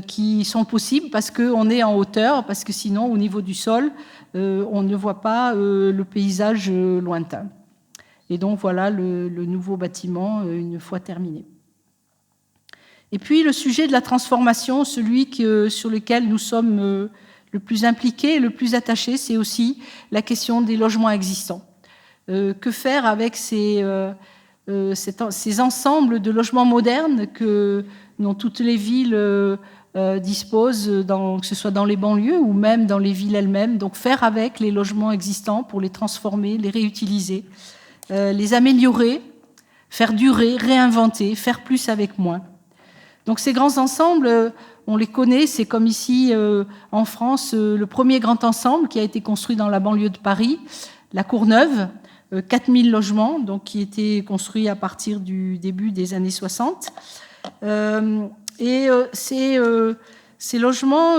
qui sont possibles parce qu'on est en hauteur, parce que sinon au niveau du sol on ne voit pas le paysage lointain. Et donc voilà le nouveau bâtiment une fois terminé. Et puis le sujet de la transformation, celui sur lequel nous sommes le plus impliqués et le plus attachés, c'est aussi la question des logements existants. Que faire avec ces ensembles de logements modernes dont toutes les villes disposent, que ce soit dans les banlieues ou même dans les villes elles-mêmes. Donc faire avec les logements existants pour les transformer, les réutiliser, les améliorer, faire durer, réinventer, faire plus avec moins. Donc ces grands ensembles, on les connaît, c'est comme ici en France, le premier grand ensemble qui a été construit dans la banlieue de Paris, la Courneuve, 4000 logements, donc qui étaient construits à partir du début des années 60. Ces logements,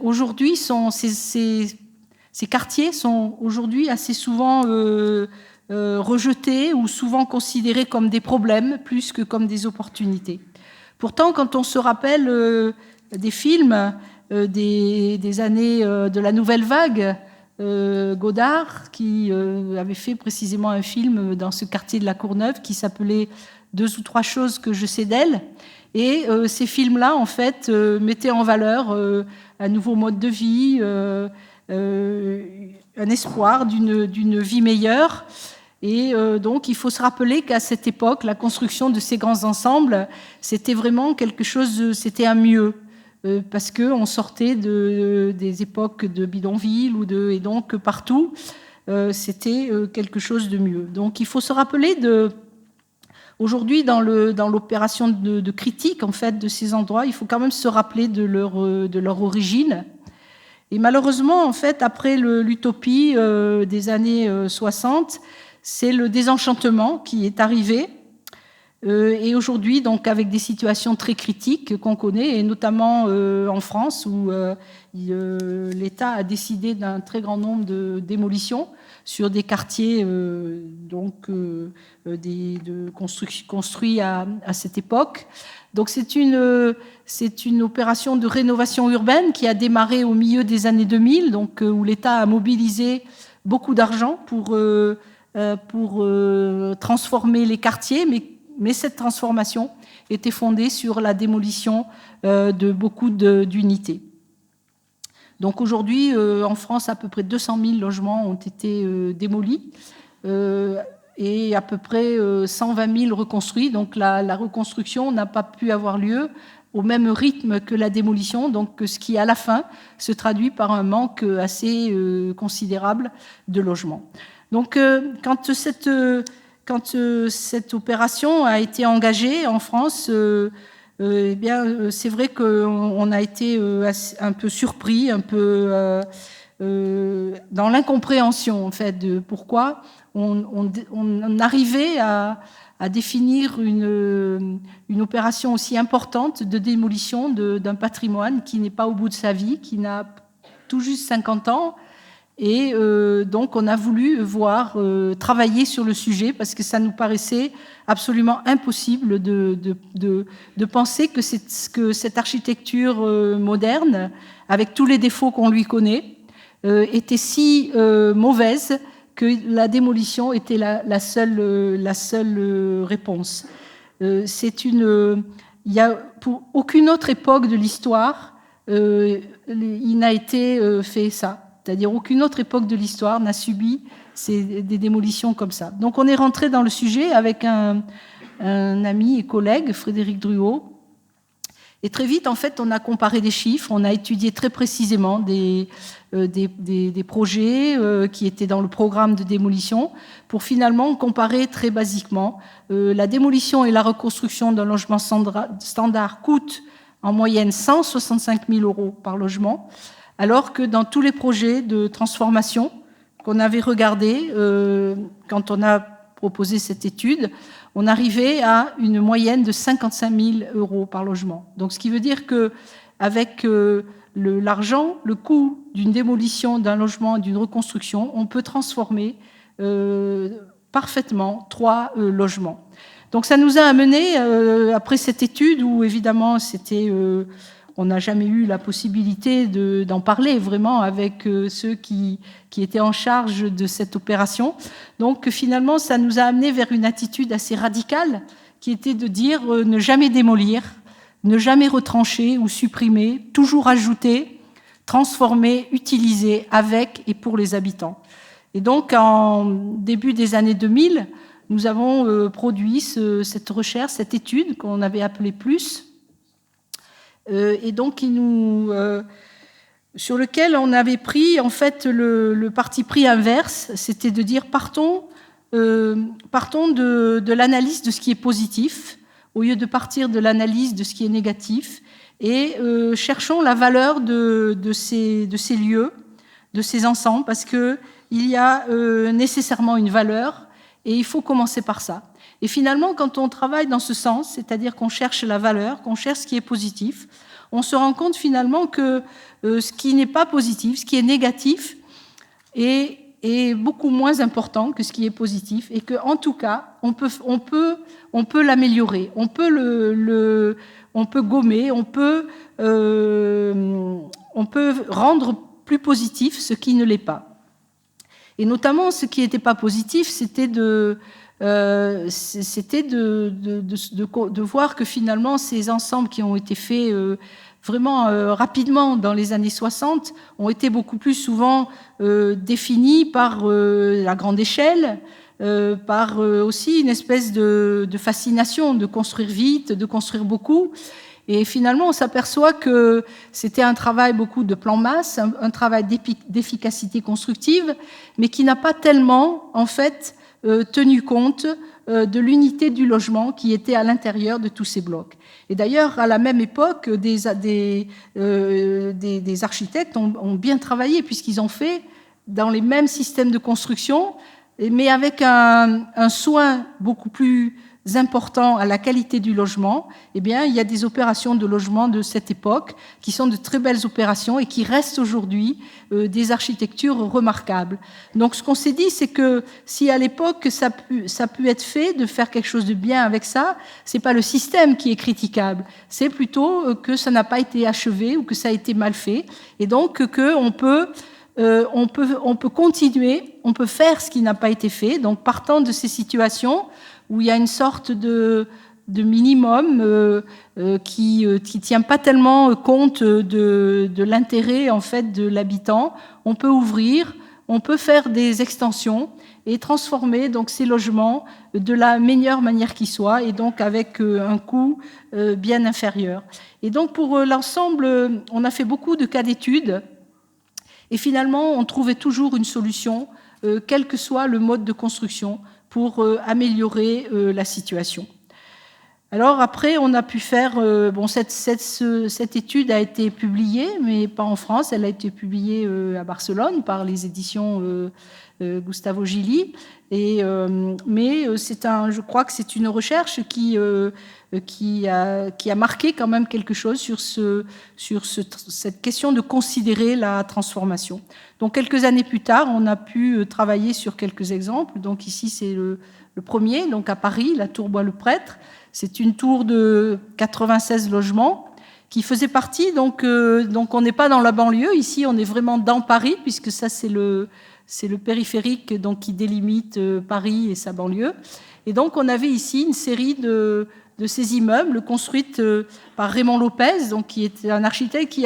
aujourd'hui, ces quartiers sont aujourd'hui assez souvent rejetés ou souvent considérés comme des problèmes plus que comme des opportunités. Pourtant, quand on se rappelle des films des années de la Nouvelle Vague, Godard, qui avait fait précisément un film dans ce quartier de la Courneuve qui s'appelait « 2 ou 3 choses que je sais d'elle ». Et ces films-là, en fait, mettaient en valeur un nouveau mode de vie, un espoir d'une vie meilleure. Et donc, il faut se rappeler qu'à cette époque, la construction de ces grands ensembles, c'était vraiment quelque chose, c'était un mieux, parce qu'on sortait des époques de bidonville et donc partout, c'était quelque chose de mieux. Donc, il faut se rappeler aujourd'hui, dans l'opération de critique en fait de ces endroits, il faut quand même se rappeler de leur origine. Et malheureusement, en fait, après l'utopie des années 60, c'est le désenchantement qui est arrivé. Et aujourd'hui, donc, avec des situations très critiques qu'on connaît, et notamment en France, où l'État a décidé d'un très grand nombre de démolitions sur des quartiers construits à cette époque. Donc c'est une opération de rénovation urbaine qui a démarré au milieu des années 2000, donc, où l'État a mobilisé beaucoup d'argent pour transformer les quartiers, mais cette transformation était fondée sur la démolition de beaucoup d'unités. Donc aujourd'hui, en France, à peu près 200 000 logements ont été démolis et à peu près 120 000 reconstruits. Donc la reconstruction n'a pas pu avoir lieu au même rythme que la démolition, donc ce qui, à la fin, se traduit par un manque assez considérable de logements. Donc quand cette opération a été engagée en France, eh bien, c'est vrai qu'on a été un peu surpris, un peu dans l'incompréhension en fait de pourquoi on arrivait à définir une opération aussi importante de démolition d'un patrimoine qui n'est pas au bout de sa vie, qui n'a tout juste 50 ans. Et donc, on a voulu travailler sur le sujet parce que ça nous paraissait absolument impossible de penser que cette architecture moderne, avec tous les défauts qu'on lui connaît, était si mauvaise que la démolition était la seule réponse. Il y a pour aucune autre époque de l'histoire, il n'a été fait ça. C'est-à-dire aucune autre époque de l'histoire n'a subi des démolitions comme ça. Donc on est rentré dans le sujet avec un ami et collègue, Frédéric Druot. Et très vite, en fait, on a comparé des chiffres, on a étudié très précisément des projets qui étaient dans le programme de démolition pour finalement comparer très basiquement. La démolition et la reconstruction d'un logement standard coûtent en moyenne 165 000 € par logement, alors que dans tous les projets de transformation qu'on avait regardés, quand on a proposé cette étude, on arrivait à une moyenne de 55 000 € par logement. Donc, ce qui veut dire qu'avec l'argent, le coût d'une démolition d'un logement, d'une reconstruction, on peut transformer parfaitement 3 logements. Donc, ça nous a amené, après cette étude, où évidemment, on n'a jamais eu la possibilité d'en parler vraiment avec ceux qui étaient en charge de cette opération. Donc finalement, ça nous a amené vers une attitude assez radicale qui était de dire ne jamais démolir, ne jamais retrancher ou supprimer, toujours ajouter, transformer, utiliser avec et pour les habitants. Et donc en début des années 2000, nous avons produit cette recherche, cette étude qu'on avait appelée PLUS, et donc sur lequel on avait pris en fait le parti pris inverse, c'était de dire partons de l'analyse de ce qui est positif au lieu de partir de l'analyse de ce qui est négatif, et cherchons la valeur de ces lieux, de ces ensembles, parce que il y a nécessairement une valeur et il faut commencer par ça. Et finalement, quand on travaille dans ce sens, c'est-à-dire qu'on cherche la valeur, qu'on cherche ce qui est positif, on se rend compte finalement que ce qui n'est pas positif, ce qui est négatif, est beaucoup moins important que ce qui est positif, et qu'en tout cas, on peut l'améliorer, on peut gommer, on peut rendre plus positif ce qui ne l'est pas. Et notamment, ce qui n'était pas positif, c'était de voir que finalement ces ensembles qui ont été faits vraiment rapidement dans les années 60, ont été beaucoup plus souvent définis par la grande échelle, par aussi une espèce de fascination de construire vite, de construire beaucoup. Et finalement, on s'aperçoit que c'était un travail beaucoup de plan masse, un travail d'efficacité constructive, mais qui n'a pas tellement, en fait, tenu compte de l'unité du logement qui était à l'intérieur de tous ces blocs. Et d'ailleurs, à la même époque, des architectes ont bien travaillé, puisqu'ils ont fait dans les mêmes systèmes de construction, mais avec un soin beaucoup plus important à la qualité du logement. Eh bien, il y a des opérations de logement de cette époque qui sont de très belles opérations et qui restent aujourd'hui des architectures remarquables. Donc, ce qu'on s'est dit, c'est que si à l'époque ça a pu être fait, de faire quelque chose de bien avec ça, c'est pas le système qui est critiquable, c'est plutôt que ça n'a pas été achevé ou que ça a été mal fait, et donc qu'on peut continuer, on peut faire ce qui n'a pas été fait. Donc, partant de ces situations où il y a une sorte de minimum qui tient pas tellement compte de l'intérêt en fait de l'habitant, on peut ouvrir, on peut faire des extensions et transformer donc ces logements de la meilleure manière qui soit, et donc avec un coût bien inférieur. Et donc pour l'ensemble, on a fait beaucoup de cas d'études. Et finalement, on trouvait toujours une solution, quel que soit le mode de construction, pour améliorer la situation. Alors après, on a pu faire... cette étude a été publiée, mais pas en France. Elle a été publiée à Barcelone par les éditions Gustavo Gili. Mais je crois que c'est une recherche qui a marqué quand même quelque chose sur cette question de considérer la transformation. Donc quelques années plus tard, on a pu travailler sur quelques exemples. Donc ici, c'est le premier, donc à Paris, la tour Bois-le-Prêtre. C'est une tour de 96 logements qui faisait partie, donc on n'est pas dans la banlieue. Ici, on est vraiment dans Paris, puisque ça, c'est le périphérique donc, qui délimite Paris et sa banlieue. Et donc, on avait ici une série de ces immeubles construits par Raymond Lopez, donc, qui est un architecte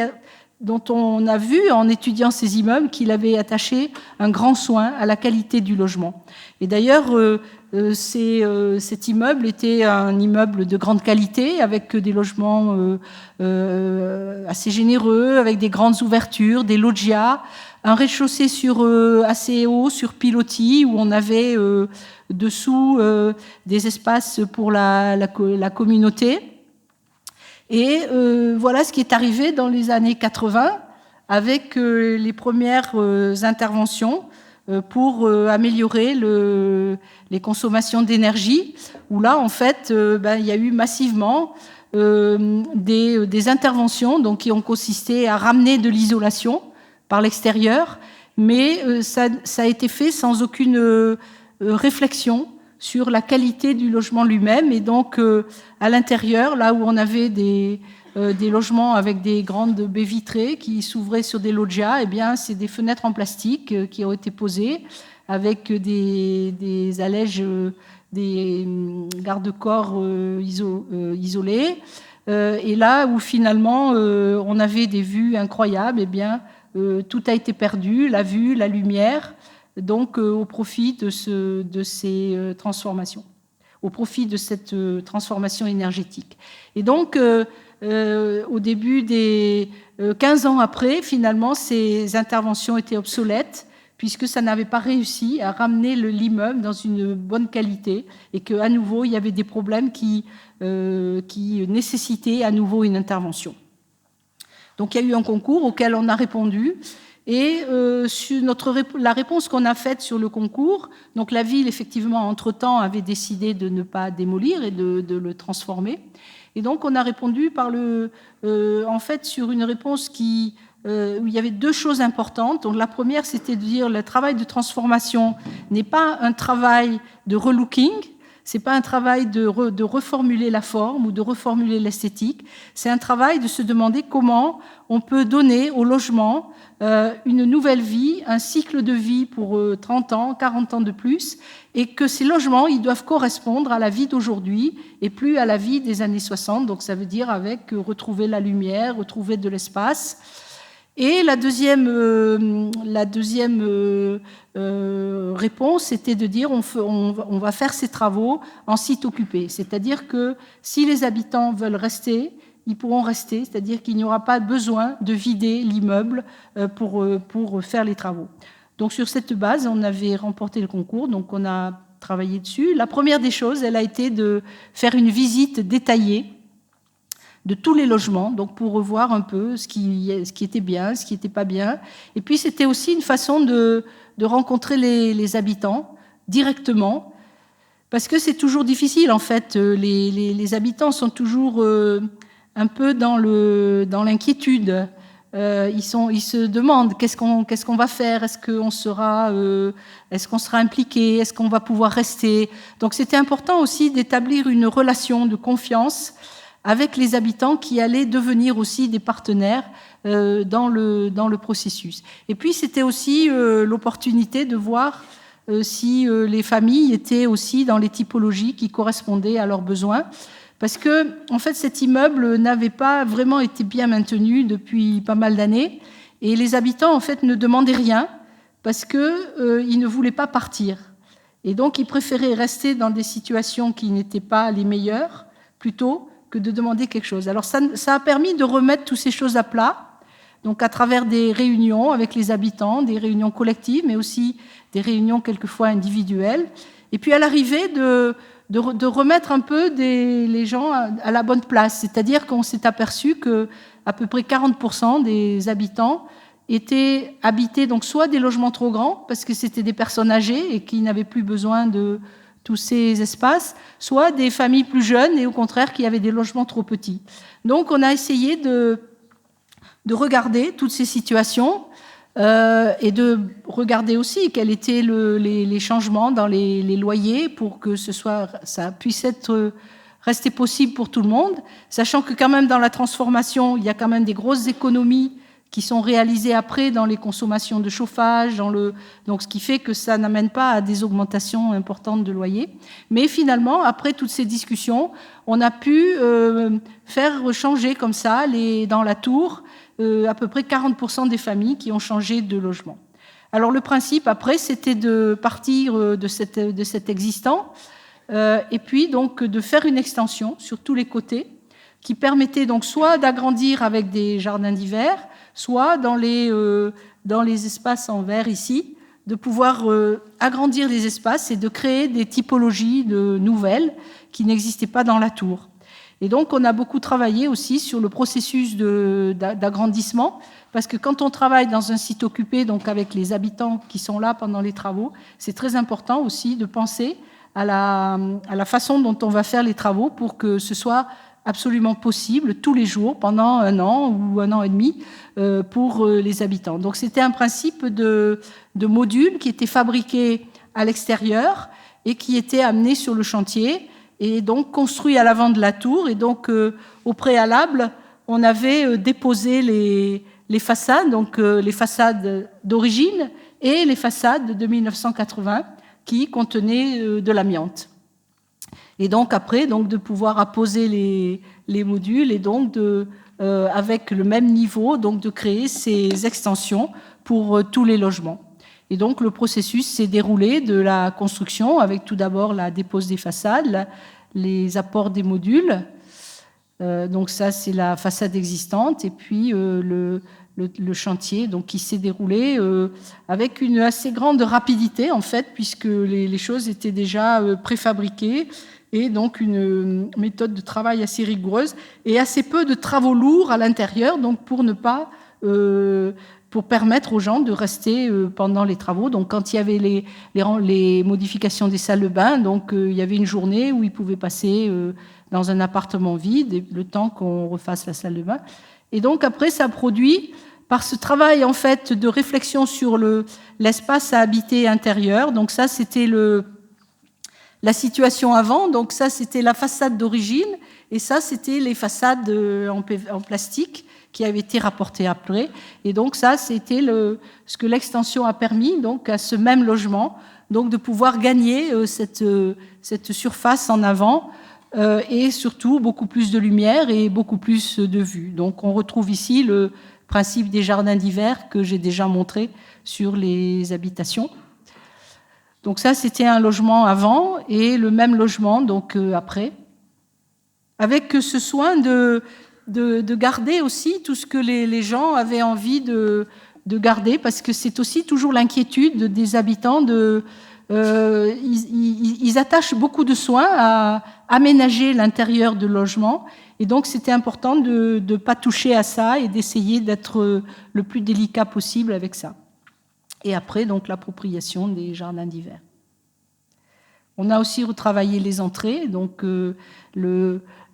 dont on a vu, en étudiant ces immeubles, qu'il avait attaché un grand soin à la qualité du logement. Et d'ailleurs, cet immeuble était un immeuble de grande qualité, avec des logements assez généreux, avec des grandes ouvertures, des loggias, un rez-de-chaussée assez haut, sur pilotis, où on avait dessous des espaces pour la communauté. Et voilà ce qui est arrivé dans les années 80 avec les premières interventions pour améliorer les consommations d'énergie, où là, en fait, il y a eu massivement des interventions donc, qui ont consisté à ramener de l'isolation par l'extérieur, mais ça a été fait sans aucune réflexion sur la qualité du logement lui-même. Et donc, à l'intérieur, là où on avait des logements avec des grandes baies vitrées qui s'ouvraient sur des loggias, eh bien, c'est des fenêtres en plastique qui ont été posées avec des allèges, des garde-corps isolés. Et là où finalement on avait des vues incroyables, eh bien, tout a été perdu, la vue, la lumière, donc au profit de ces transformations, au profit de cette transformation énergétique. Et donc, au début des 15 ans après, finalement, ces interventions étaient obsolètes, puisque ça n'avait pas réussi à ramener l'immeuble dans une bonne qualité, et qu'à nouveau, il y avait des problèmes qui nécessitaient à nouveau une intervention. Donc il y a eu un concours auquel on a répondu, et la réponse qu'on a faite sur le concours, donc la ville, effectivement, entre-temps, avait décidé de ne pas démolir et de le transformer. Et donc on a répondu en fait sur une réponse où il y avait deux choses importantes. Donc la première, c'était de dire le travail de transformation n'est pas un travail de relooking, C'est pas un travail de reformuler la forme ou de reformuler l'esthétique. C'est un travail de se demander comment on peut donner au logement une nouvelle vie, un cycle de vie pour 30 ans, 40 ans de plus, et que ces logements, ils doivent correspondre à la vie d'aujourd'hui et plus à la vie des années 60. Donc ça veut dire avec retrouver la lumière, retrouver de l'espace. Et la deuxième réponse, c'était de dire on va faire ces travaux en site occupé. C'est-à-dire que si les habitants veulent rester, ils pourront rester, c'est-à-dire qu'il n'y aura pas besoin de vider l'immeuble pour faire les travaux. Donc sur cette base, on avait remporté le concours, donc on a travaillé dessus. La première des choses, elle a été de faire une visite détaillée de tous les logements, donc pour revoir un peu ce qui était bien, ce qui n'était pas bien. Et puis c'était aussi une façon de rencontrer les habitants directement, parce que c'est toujours difficile en fait. Les habitants sont toujours un peu dans l'inquiétude. Ils se demandent qu'est-ce qu'on va faire, est-ce qu'on sera impliqué, est-ce qu'on va pouvoir rester. Donc c'était important aussi d'établir une relation de confiance avec les habitants qui allaient devenir aussi des partenaires dans le processus. Et puis c'était aussi l'opportunité de voir si les familles étaient aussi dans les typologies qui correspondaient à leurs besoins. Parce que, en fait, cet immeuble n'avait pas vraiment été bien maintenu depuis pas mal d'années. Et les habitants, en fait, ne demandaient rien parce qu'ils ne voulaient pas partir. Et donc, ils préféraient rester dans des situations qui n'étaient pas les meilleures, plutôt que de demander quelque chose. Alors, ça a permis de remettre toutes ces choses à plat, donc à travers des réunions avec les habitants, des réunions collectives, mais aussi des réunions quelquefois individuelles. Et puis, à l'arrivée, de remettre un peu les gens à la bonne place. C'est-à-dire qu'on s'est aperçu qu'à peu près 40% des habitants habitaient donc soit des logements trop grands, parce que c'était des personnes âgées et qui n'avaient plus besoin de tous ces espaces, soit des familles plus jeunes et au contraire qui avaient des logements trop petits. Donc on a essayé de regarder toutes ces situations et de regarder aussi quels étaient les changements dans les loyers pour que ça puisse rester possible pour tout le monde, sachant que quand même dans la transformation, il y a quand même des grosses économies qui sont réalisées après dans les consommations de chauffage, donc ce qui fait que ça n'amène pas à des augmentations importantes de loyers. Mais finalement, après toutes ces discussions, on a pu faire changer comme ça, dans la tour, à peu près 40% des familles qui ont changé de logement. Alors le principe, après, c'était de partir de cet existant et puis donc de faire une extension sur tous les côtés qui permettait donc soit d'agrandir avec des jardins d'hiver, soit dans les espaces en verre ici, de pouvoir agrandir les espaces et de créer des typologies nouvelles qui n'existaient pas dans la tour. Et donc, on a beaucoup travaillé aussi sur le processus d'agrandissement, parce que quand on travaille dans un site occupé, donc avec les habitants qui sont là pendant les travaux, c'est très important aussi de penser à la façon dont on va faire les travaux pour que ce soit absolument possible tous les jours pendant 1 an ou 1 an et demi pour les habitants. Donc c'était un principe de modules qui étaient fabriqués à l'extérieur et qui étaient amenés sur le chantier et donc construits à l'avant de la tour. Et donc au préalable, on avait déposé les façades, donc les façades d'origine et les façades de 1980 qui contenaient de l'amiante. Et donc après, donc de pouvoir apposer les modules et donc avec le même niveau, donc de créer ces extensions pour tous les logements. Et donc le processus s'est déroulé de la construction avec tout d'abord la dépose des façades, les apports des modules. Donc ça c'est la façade existante et puis le chantier donc qui s'est déroulé avec une assez grande rapidité en fait puisque les choses étaient déjà préfabriquées. Et donc une méthode de travail assez rigoureuse et assez peu de travaux lourds à l'intérieur, donc pour permettre aux gens de rester pendant les travaux. Donc quand il y avait les modifications des salles de bain, donc il y avait une journée où ils pouvaient passer dans un appartement vide le temps qu'on refasse la salle de bain. Et donc après ça produit par ce travail en fait de réflexion sur l'espace à habiter intérieur. Donc ça c'était la situation avant. Donc ça, c'était la façade d'origine, et ça, c'était les façades en plastique qui avaient été rapportées après. Et donc ça, c'était ce que l'extension a permis donc à ce même logement, donc de pouvoir gagner cette surface en avant, et surtout beaucoup plus de lumière et beaucoup plus de vue. Donc on retrouve ici le principe des jardins d'hiver que j'ai déjà montré sur les habitations. Donc ça, c'était un logement avant et le même logement donc après, avec ce soin de garder aussi tout ce que les gens avaient envie de garder, parce que c'est aussi toujours l'inquiétude des habitants ils attachent beaucoup de soin à aménager l'intérieur de logement, et donc c'était important de ne pas toucher à ça et d'essayer d'être le plus délicat possible avec ça. Et après, donc, l'appropriation des jardins d'hiver. On a aussi retravaillé les entrées, donc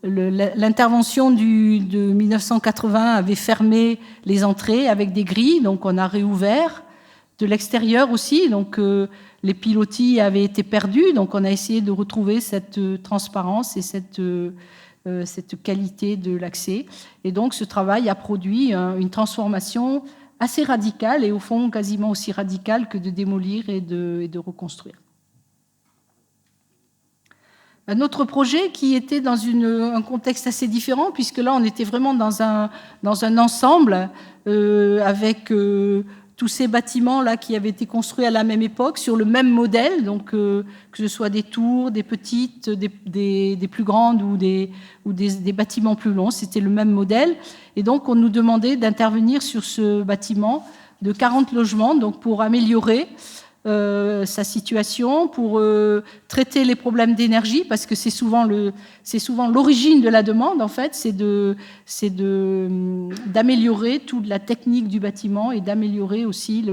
l'intervention de 1980 avait fermé les entrées avec des grilles, donc on a réouvert. De l'extérieur aussi, donc les pilotis avaient été perdus, donc on a essayé de retrouver cette transparence et cette qualité de l'accès. Et donc ce travail a produit une transformation assez radicale, et au fond quasiment aussi radicale que de démolir et de reconstruire. Un autre projet qui était dans un contexte assez différent, puisque là on était vraiment dans un ensemble avec tous ces bâtiments-là qui avaient été construits à la même époque, sur le même modèle, donc que ce soit des tours, des petites, des plus grandes ou des bâtiments plus longs, c'était le même modèle. Et donc on nous demandait d'intervenir sur ce bâtiment de 40 logements, donc pour améliorer sa situation, pour traiter les problèmes d'énergie, parce que c'est souvent l'origine de la demande, en fait, c'est d'améliorer toute la technique du bâtiment et d'améliorer aussi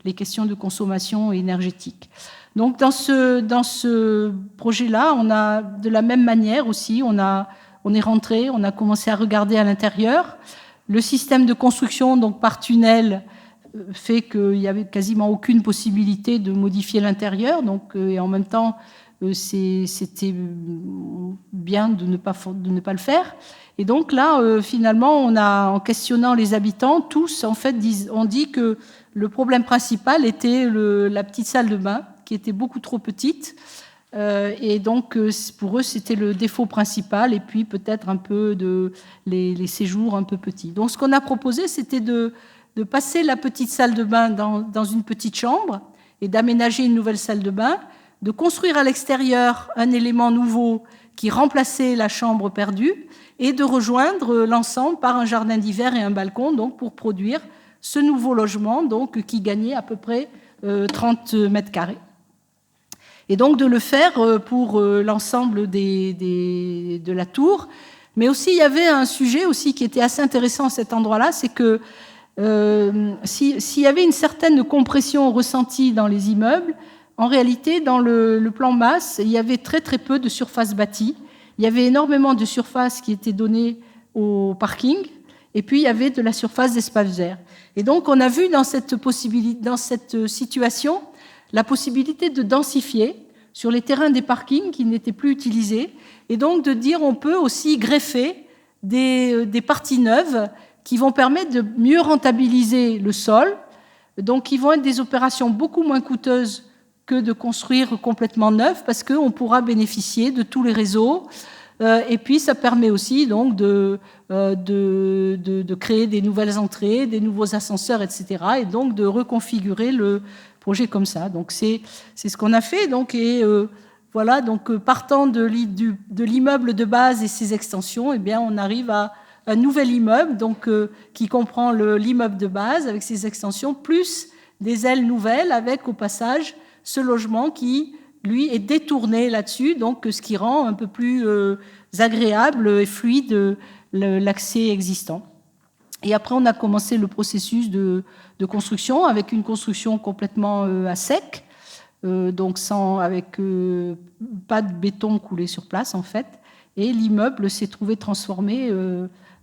les questions de consommation énergétique. Donc dans ce projet-là, on a de la même manière aussi, on est rentré, on a commencé à regarder à l'intérieur. Le système de construction, donc par tunnel, fait qu'il n'y avait quasiment aucune possibilité de modifier l'intérieur, donc, et en même temps, c'était bien de ne pas le faire. Et donc là, finalement, en questionnant les habitants, tous, en fait, ont dit que le problème principal était la petite salle de bain, qui était beaucoup trop petite. Et donc, pour eux, c'était le défaut principal, et puis peut-être un peu les séjours un peu petits. Donc, ce qu'on a proposé, c'était de passer la petite salle de bain dans une petite chambre et d'aménager une nouvelle salle de bain, de construire à l'extérieur un élément nouveau qui remplaçait la chambre perdue et de rejoindre l'ensemble par un jardin d'hiver et un balcon, donc pour produire ce nouveau logement, donc qui gagnait à peu près 30 mètres carrés. Et donc de le faire pour l'ensemble de la tour. Mais aussi, il y avait un sujet aussi qui était assez intéressant à cet endroit-là, c'est que s'il y avait une certaine compression ressentie dans les immeubles, en réalité, dans le plan masse, il y avait très très peu de surface bâtie. Il y avait énormément de surface qui était donnée au parking, et puis il y avait de la surface d'espace vert. Et donc on a vu dans cette situation la possibilité de densifier sur les terrains des parkings qui n'étaient plus utilisés, et donc de dire on peut aussi greffer des parties neuves qui vont permettre de mieux rentabiliser le sol, donc qui vont être des opérations beaucoup moins coûteuses que de construire complètement neuf, parce qu'on pourra bénéficier de tous les réseaux, et puis ça permet aussi donc de créer des nouvelles entrées, des nouveaux ascenseurs, etc., et donc de reconfigurer le projet comme ça. Donc c'est ce qu'on a fait, donc, et voilà, donc partant de l'immeuble de base et ses extensions, eh bien on arrive à un nouvel immeuble, donc qui comprend l'immeuble de base avec ses extensions, plus des ailes nouvelles, avec au passage ce logement qui, lui, est détourné là-dessus, donc ce qui rend un peu plus agréable et fluide l'accès existant. Et après, on a commencé le processus de construction, avec une construction complètement à sec, donc avec pas de béton coulé sur place, en fait. Et l'immeuble s'est trouvé transformé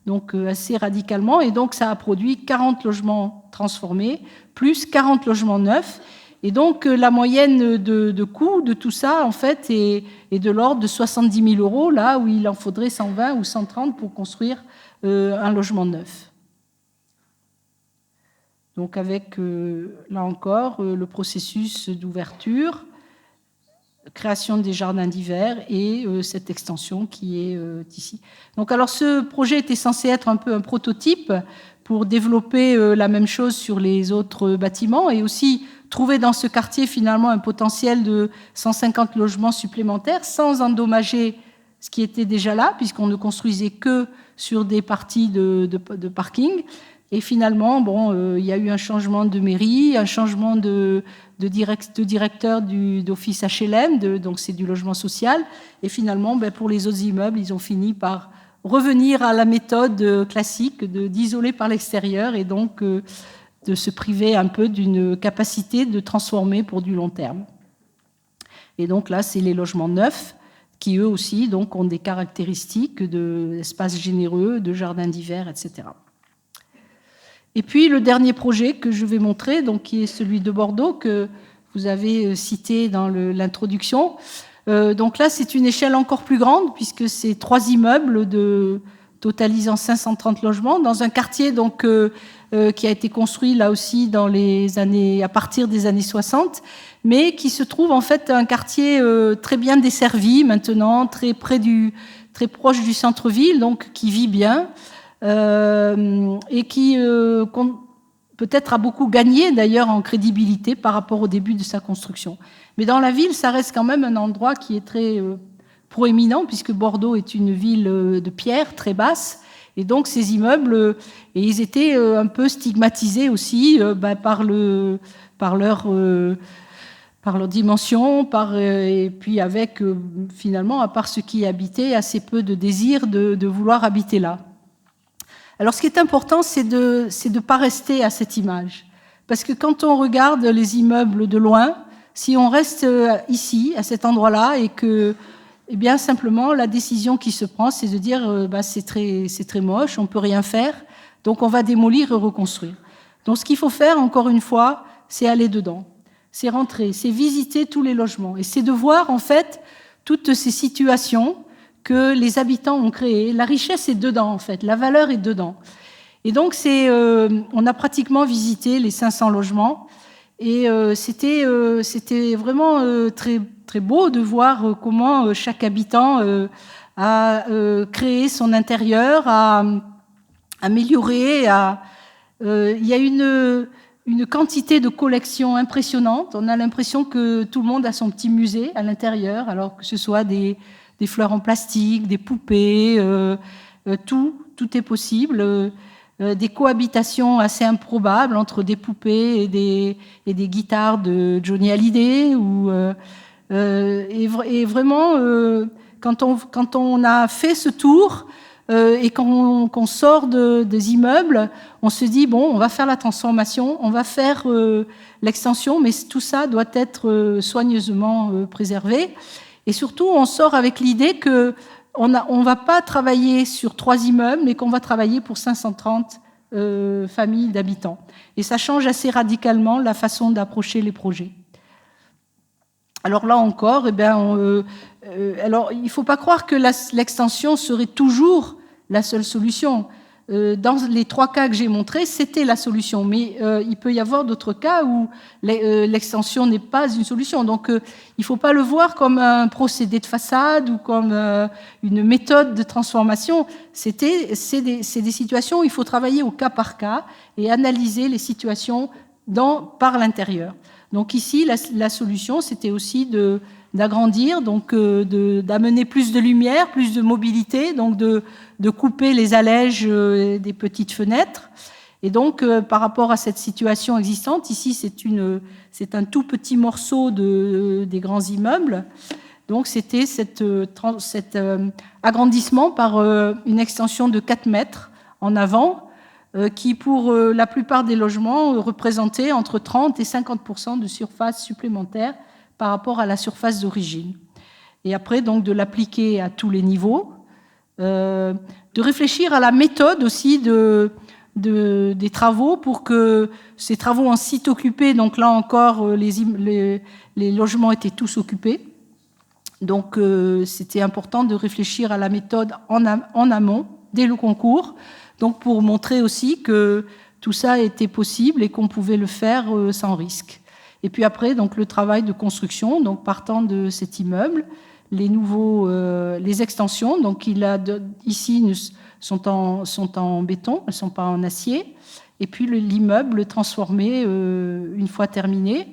donc assez radicalement, et donc ça a produit 40 logements transformés, plus 40 logements neufs, Et donc, la moyenne de coût de tout ça, en fait, est de l'ordre de 70 000 €, là où il en faudrait 120 ou 130 pour construire un logement neuf. Donc, avec, là encore, le processus d'ouverture, création des jardins d'hiver et cette extension qui est ici. Donc, alors, ce projet était censé être un peu un prototype pour développer la même chose sur les autres bâtiments et aussi trouver dans ce quartier finalement un potentiel de 150 logements supplémentaires sans endommager ce qui était déjà là, puisqu'on ne construisait que sur des parties de parking. Et finalement, bon, il y a eu un changement de mairie, un changement de directeur d'office HLM, donc c'est du logement social. Et finalement, ben, pour les autres immeubles, ils ont fini par revenir à la méthode classique d'isoler par l'extérieur et donc de se priver un peu d'une capacité de transformer pour du long terme. Et donc là, c'est les logements neufs qui, eux aussi, donc, ont des caractéristiques d'espaces généreux, de jardins d'hiver, etc. Et puis, le dernier projet que je vais montrer, donc, qui est celui de Bordeaux, que vous avez cité dans l'introduction. Donc là, c'est une échelle encore plus grande, puisque c'est 3 immeubles totalisant 530 logements, dans un quartier donc, qui a été construit là aussi à partir des années 60, mais qui se trouve en fait un quartier très bien desservi maintenant, très proche du centre-ville, donc qui vit bien et qui peut-être a beaucoup gagné d'ailleurs en crédibilité par rapport au début de sa construction. Mais dans la ville, ça reste quand même un endroit qui est très proéminent, puisque Bordeaux est une ville de pierre très basse. Et donc ces immeubles, et ils étaient un peu stigmatisés aussi par leur dimension, et puis avec finalement, à part ceux qui y habitaient, assez peu de désir de vouloir habiter là. Alors ce qui est important, c'est de pas rester à cette image. Parce que quand on regarde les immeubles de loin, si on reste ici, à cet endroit-là, et que, eh bien, simplement, la décision qui se prend, c'est de dire, c'est très moche, on peut rien faire, donc on va démolir et reconstruire. Donc ce qu'il faut faire, encore une fois, c'est aller dedans. C'est rentrer, c'est visiter tous les logements. Et c'est de voir, en fait, toutes ces situations que les habitants ont créées. La richesse est dedans, en fait. La valeur est dedans. Et donc, on a pratiquement visité les 500 logements. Et c'était vraiment très, très beau de voir comment chaque habitant a créé son intérieur, a amélioré. Il y a une quantité de collections impressionnante. On a l'impression que tout le monde a son petit musée à l'intérieur, alors que ce soit des fleurs en plastique, des poupées, tout est possible. Des cohabitations assez improbables entre des poupées et des guitares de Johnny Hallyday. Et vraiment, quand on a fait ce tour et qu'on sort des immeubles, on se dit, bon, on va faire la transformation, on va faire l'extension, mais tout ça doit être soigneusement préservé. Et surtout, on sort avec l'idée qu'on ne va pas travailler sur 3 immeubles, mais qu'on va travailler pour 530 familles d'habitants. Et ça change assez radicalement la façon d'approcher les projets. Alors là encore, alors, il ne faut pas croire que l'extension serait toujours la seule solution. Dans les 3 cas que j'ai montrés, c'était la solution. Mais il peut y avoir d'autres cas où l'extension n'est pas une solution. Donc, il ne faut pas le voir comme un procédé de façade ou comme une méthode de transformation. C'est des situations où il faut travailler au cas par cas et analyser les situations par l'intérieur. Donc ici, la solution, c'était aussi d'agrandir, donc d'amener plus de lumière, plus de mobilité, donc de couper les allèges des petites fenêtres. Et donc, par rapport à cette situation existante, ici, c'est un tout petit morceau des grands immeubles. Donc, c'était cet agrandissement par une extension de 4 mètres en avant, qui, pour la plupart des logements, représentait entre 30 et 50% de surface supplémentaire par rapport à la surface d'origine. Et après, donc, de l'appliquer à tous les niveaux, de réfléchir à la méthode aussi de des travaux pour que ces travaux en site occupé, donc là encore, les logements étaient tous occupés. Donc c'était important de réfléchir à la méthode en amont, dès le concours, donc pour montrer aussi que tout ça était possible et qu'on pouvait le faire sans risque. Et puis après, donc le travail de construction, donc partant de cet immeuble, les extensions, donc ici sont en béton, elles ne sont pas en acier, et puis l'immeuble transformé une fois terminé.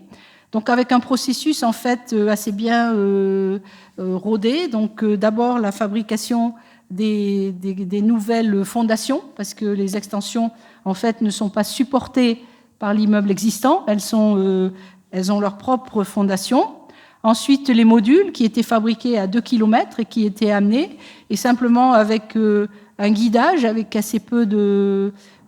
Donc avec un processus en fait assez bien rodé. Donc d'abord la fabrication des nouvelles fondations, parce que les extensions en fait ne sont pas supportées par l'immeuble existant, elles ont leur propre fondation. Ensuite les modules qui étaient fabriqués à 2 km et qui étaient amenés, et simplement avec un guidage, avec assez peu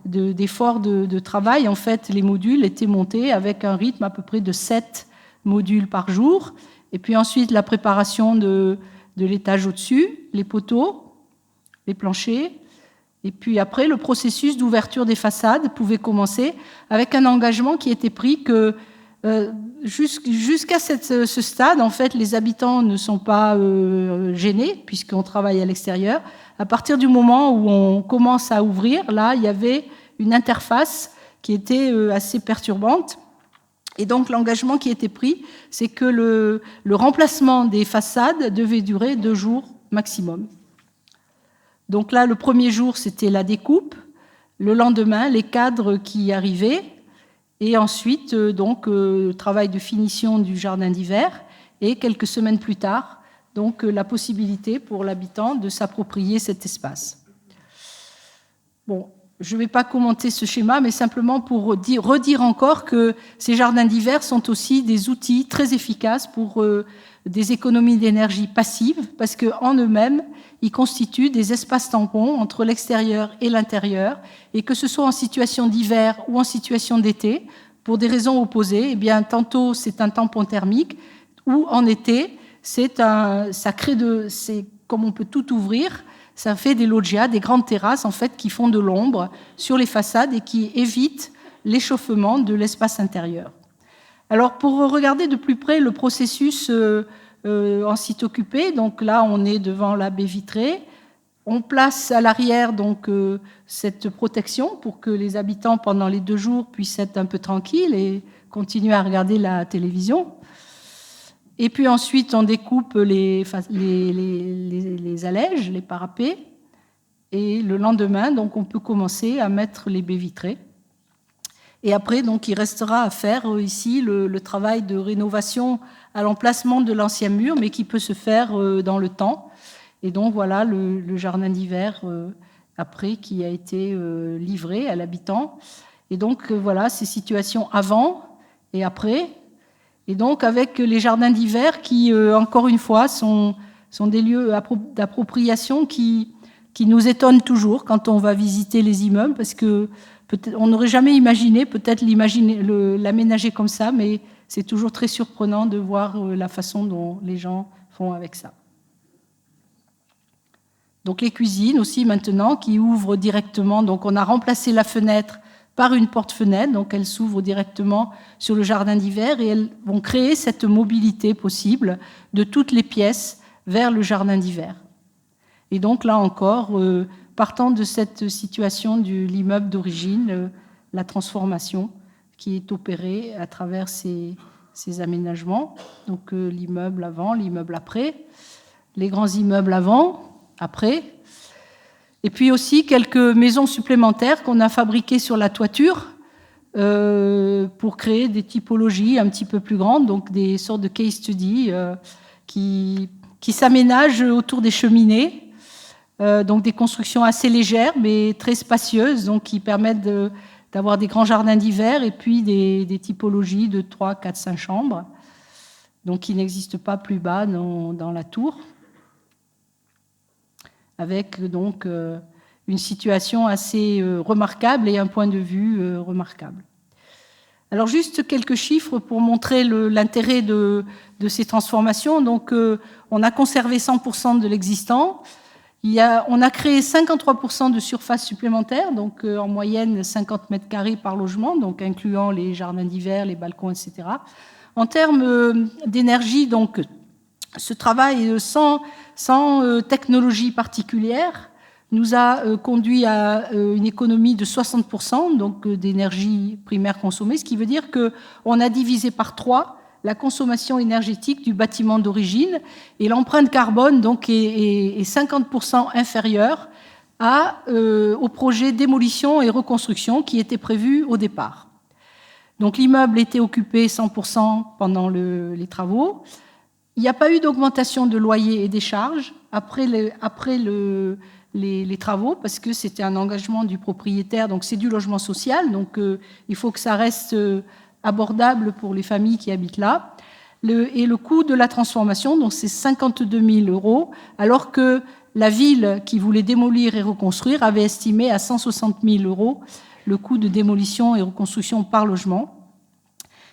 d'efforts de travail, en fait, les modules étaient montés avec un rythme à peu près de 7 modules par jour. Et puis ensuite, la préparation de l'étage au-dessus, les poteaux, les planchers. Et puis après, le processus d'ouverture des façades pouvait commencer avec un engagement qui était pris que jusqu'à ce stade, en fait, les habitants ne sont pas gênés puisqu'on travaille à l'extérieur. À partir du moment où on commence à ouvrir, là, il y avait une interface qui était assez perturbante. Et donc, l'engagement qui était pris, c'est que le remplacement des façades devait durer 2 jours maximum. Donc là, le premier jour, c'était la découpe. Le lendemain, les cadres qui arrivaient. Et ensuite, donc, travail de finition du jardin d'hiver. Et quelques semaines plus tard, donc, la possibilité pour l'habitant de s'approprier cet espace. Bon, je ne vais pas commenter ce schéma, mais simplement pour redire encore que ces jardins d'hiver sont aussi des outils très efficaces pour des économies d'énergie passives, parce qu'en eux-mêmes, ils constituent des espaces tampons entre l'extérieur et l'intérieur, et que ce soit en situation d'hiver ou en situation d'été, pour des raisons opposées, eh bien, tantôt c'est un tampon thermique, ou en été, c'est comme on peut tout ouvrir, ça fait des loggias, des grandes terrasses en fait qui font de l'ombre sur les façades et qui évitent l'échauffement de l'espace intérieur. Alors pour regarder de plus près le processus en site occupé, donc là on est devant la baie vitrée, on place à l'arrière donc cette protection pour que les habitants pendant les 2 jours puissent être un peu tranquilles et continuer à regarder la télévision. Et puis ensuite, on découpe les allèges, les parapets. Et le lendemain, donc, on peut commencer à mettre les baies vitrées. Et après, donc, il restera à faire ici le travail de rénovation à l'emplacement de l'ancien mur, mais qui peut se faire dans le temps. Et donc, voilà le jardin d'hiver après qui a été livré à l'habitant. Et donc, voilà ces situations avant et après. Et donc, avec les jardins d'hiver qui, encore une fois, sont des lieux d'appropriation qui nous étonnent toujours quand on va visiter les immeubles, parce que on n'aurait jamais imaginé, peut-être l'aménager comme ça, mais c'est toujours très surprenant de voir la façon dont les gens font avec ça. Donc, les cuisines aussi, maintenant, qui ouvrent directement. Donc, on a remplacé la fenêtre par une porte-fenêtre, donc elles s'ouvrent directement sur le jardin d'hiver et elles vont créer cette mobilité possible de toutes les pièces vers le jardin d'hiver. Et donc là encore, partant de cette situation de l'immeuble d'origine, la transformation qui est opérée à travers ces aménagements, donc l'immeuble avant, l'immeuble après, les grands immeubles avant, après. Et puis aussi quelques maisons supplémentaires qu'on a fabriquées sur la toiture pour créer des typologies un petit peu plus grandes, donc des sortes de case studies qui s'aménagent autour des cheminées, donc des constructions assez légères mais très spacieuses, donc qui permettent d'avoir des grands jardins d'hiver et puis des typologies de 3, 4, 5 chambres, donc qui n'existent pas plus bas dans la tour, avec donc une situation assez remarquable et un point de vue remarquable. Alors juste quelques chiffres pour montrer l'intérêt de ces transformations. Donc on a conservé 100% de l'existant On a créé 53% de surface supplémentaire, donc en moyenne 50 mètres carrés par logement, donc incluant les jardins d'hiver, les balcons, etc. En termes d'énergie, donc ce travail sans technologie particulière nous a conduit à une économie de 60% donc d'énergie primaire consommée, ce qui veut dire qu'on a divisé par 3 la consommation énergétique du bâtiment d'origine, et l'empreinte carbone donc est 50% inférieure au projet démolition et reconstruction qui était prévu au départ. Donc l'immeuble était occupé 100% pendant les travaux. Il n'y a pas eu d'augmentation de loyer et des charges après les travaux, parce que c'était un engagement du propriétaire, donc c'est du logement social, donc il faut que ça reste abordable pour les familles qui habitent là. Et le coût de la transformation, donc c'est 52 000 €, alors que la ville qui voulait démolir et reconstruire avait estimé à 160 000 € le coût de démolition et reconstruction par logement.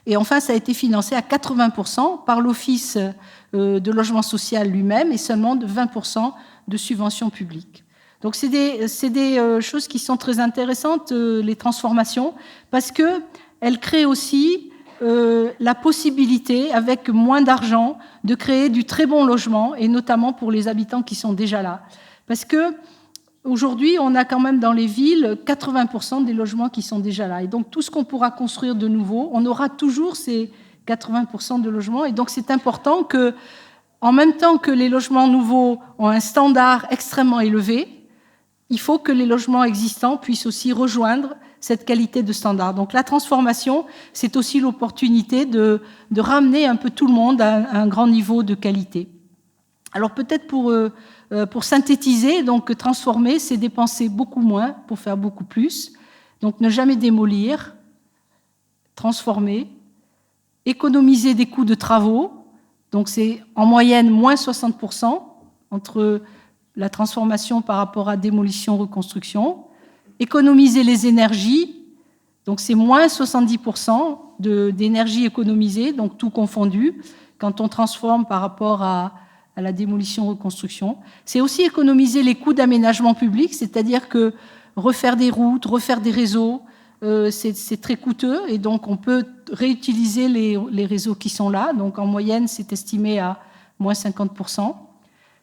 Et enfin, ça a été financé à 80% par l'Office de logement social lui-même et seulement de 20% de subventions publiques. Donc c'est des choses qui sont très intéressantes, les transformations, parce qu'elles créent aussi la possibilité, avec moins d'argent, de créer du très bon logement, et notamment pour les habitants qui sont déjà là. Parce que aujourd'hui, on a quand même dans les villes 80% des logements qui sont déjà là. Et donc tout ce qu'on pourra construire de nouveau, on aura toujours ces 80% de logements. Et donc c'est important que, en même temps que les logements nouveaux ont un standard extrêmement élevé, il faut que les logements existants puissent aussi rejoindre cette qualité de standard. Donc la transformation, c'est aussi l'opportunité de ramener un peu tout le monde à un grand niveau de qualité. Alors peut-être pour synthétiser, donc transformer, c'est dépenser beaucoup moins pour faire beaucoup plus. Donc ne jamais démolir, transformer, économiser des coûts de travaux. Donc c'est en moyenne moins 60% entre la transformation par rapport à démolition, reconstruction. Économiser les énergies, donc c'est moins 70% d'énergie économisée, donc tout confondu, quand on transforme par rapport à la démolition, reconstruction. C'est aussi économiser les coûts d'aménagement public, c'est-à-dire que refaire des routes, refaire des réseaux, c'est très coûteux, et donc on peut réutiliser les réseaux qui sont là. Donc en moyenne, c'est estimé à moins 50%.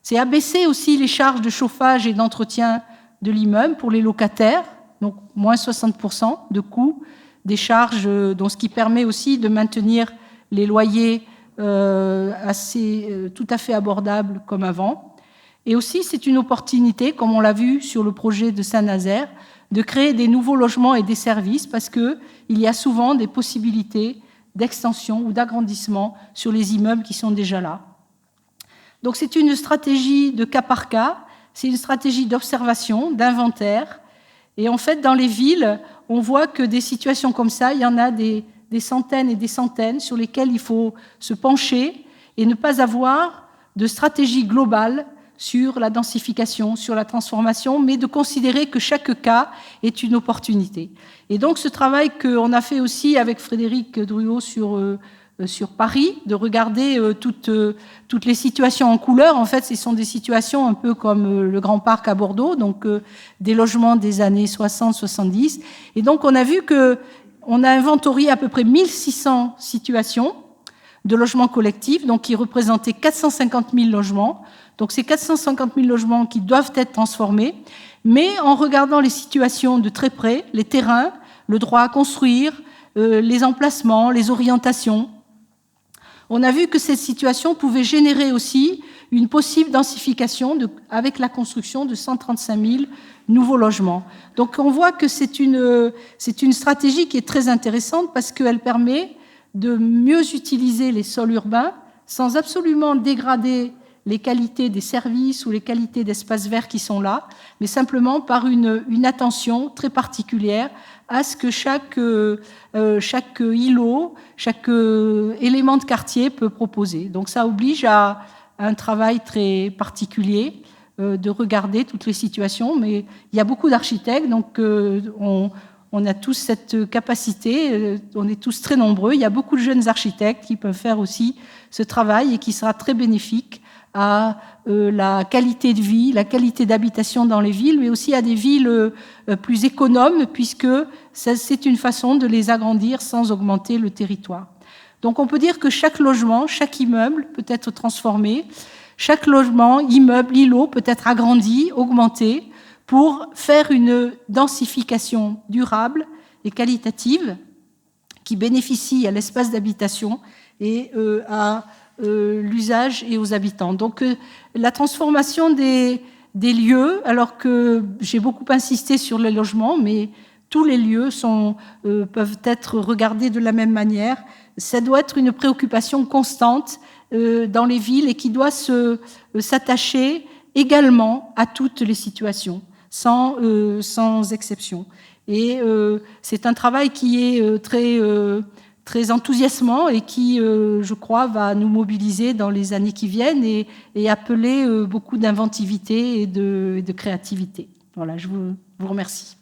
C'est abaisser aussi les charges de chauffage et d'entretien de l'immeuble pour les locataires, donc moins 60% de coûts des charges, donc ce qui permet aussi de maintenir les loyers tout à fait abordables comme avant. Et aussi, c'est une opportunité, comme on l'a vu sur le projet de Saint-Nazaire, de créer des nouveaux logements et des services, parce qu'il y a souvent des possibilités d'extension ou d'agrandissement sur les immeubles qui sont déjà là. Donc c'est une stratégie de cas par cas, c'est une stratégie d'observation, d'inventaire. Et en fait, dans les villes, on voit que des situations comme ça, il y en a des centaines et des centaines sur lesquelles il faut se pencher et ne pas avoir de stratégie globale sur la densification, sur la transformation, mais de considérer que chaque cas est une opportunité. Et donc ce travail qu'on a fait aussi avec Frédéric Druot sur Paris, de regarder toutes les situations en couleur. En fait, ce sont des situations un peu comme le Grand Parc à Bordeaux, donc des logements des années 60-70. Et donc, on a vu qu'on a inventorié à peu près 1600 situations de logements collectifs, donc qui représentaient 450 000 logements. Donc, c'est 450 000 logements qui doivent être transformés, mais en regardant les situations de très près, les terrains, le droit à construire, les emplacements, les orientations, on a vu que cette situation pouvait générer aussi une possible densification avec la construction de 135 000 nouveaux logements. Donc on voit que c'est une stratégie qui est très intéressante parce qu'elle permet de mieux utiliser les sols urbains sans absolument dégrader les qualités des services ou les qualités d'espaces verts qui sont là, mais simplement par une attention très particulière à ce que chaque îlot, chaque élément de quartier peut proposer. Donc ça oblige à un travail très particulier de regarder toutes les situations, mais il y a beaucoup d'architectes, donc on a tous cette capacité, on est tous très nombreux, il y a beaucoup de jeunes architectes qui peuvent faire aussi ce travail et qui sera très bénéfique à la qualité de vie, la qualité d'habitation dans les villes, mais aussi à des villes plus économes, puisque c'est une façon de les agrandir sans augmenter le territoire. Donc on peut dire que chaque logement, chaque immeuble peut être transformé, chaque logement, immeuble, îlot peut être agrandi, augmenté, pour faire une densification durable et qualitative qui bénéficie à l'espace d'habitation et à l'usage et aux habitants. Donc la transformation des lieux, alors que j'ai beaucoup insisté sur les logements, mais tous les lieux peuvent être regardés de la même manière. Ça doit être une préoccupation constante dans les villes et qui doit s'attacher également à toutes les situations, sans exception. Et c'est un travail qui est très enthousiasmant et qui, je crois, va nous mobiliser dans les années qui viennent et appeler beaucoup d'inventivité et de créativité. Voilà, je vous remercie.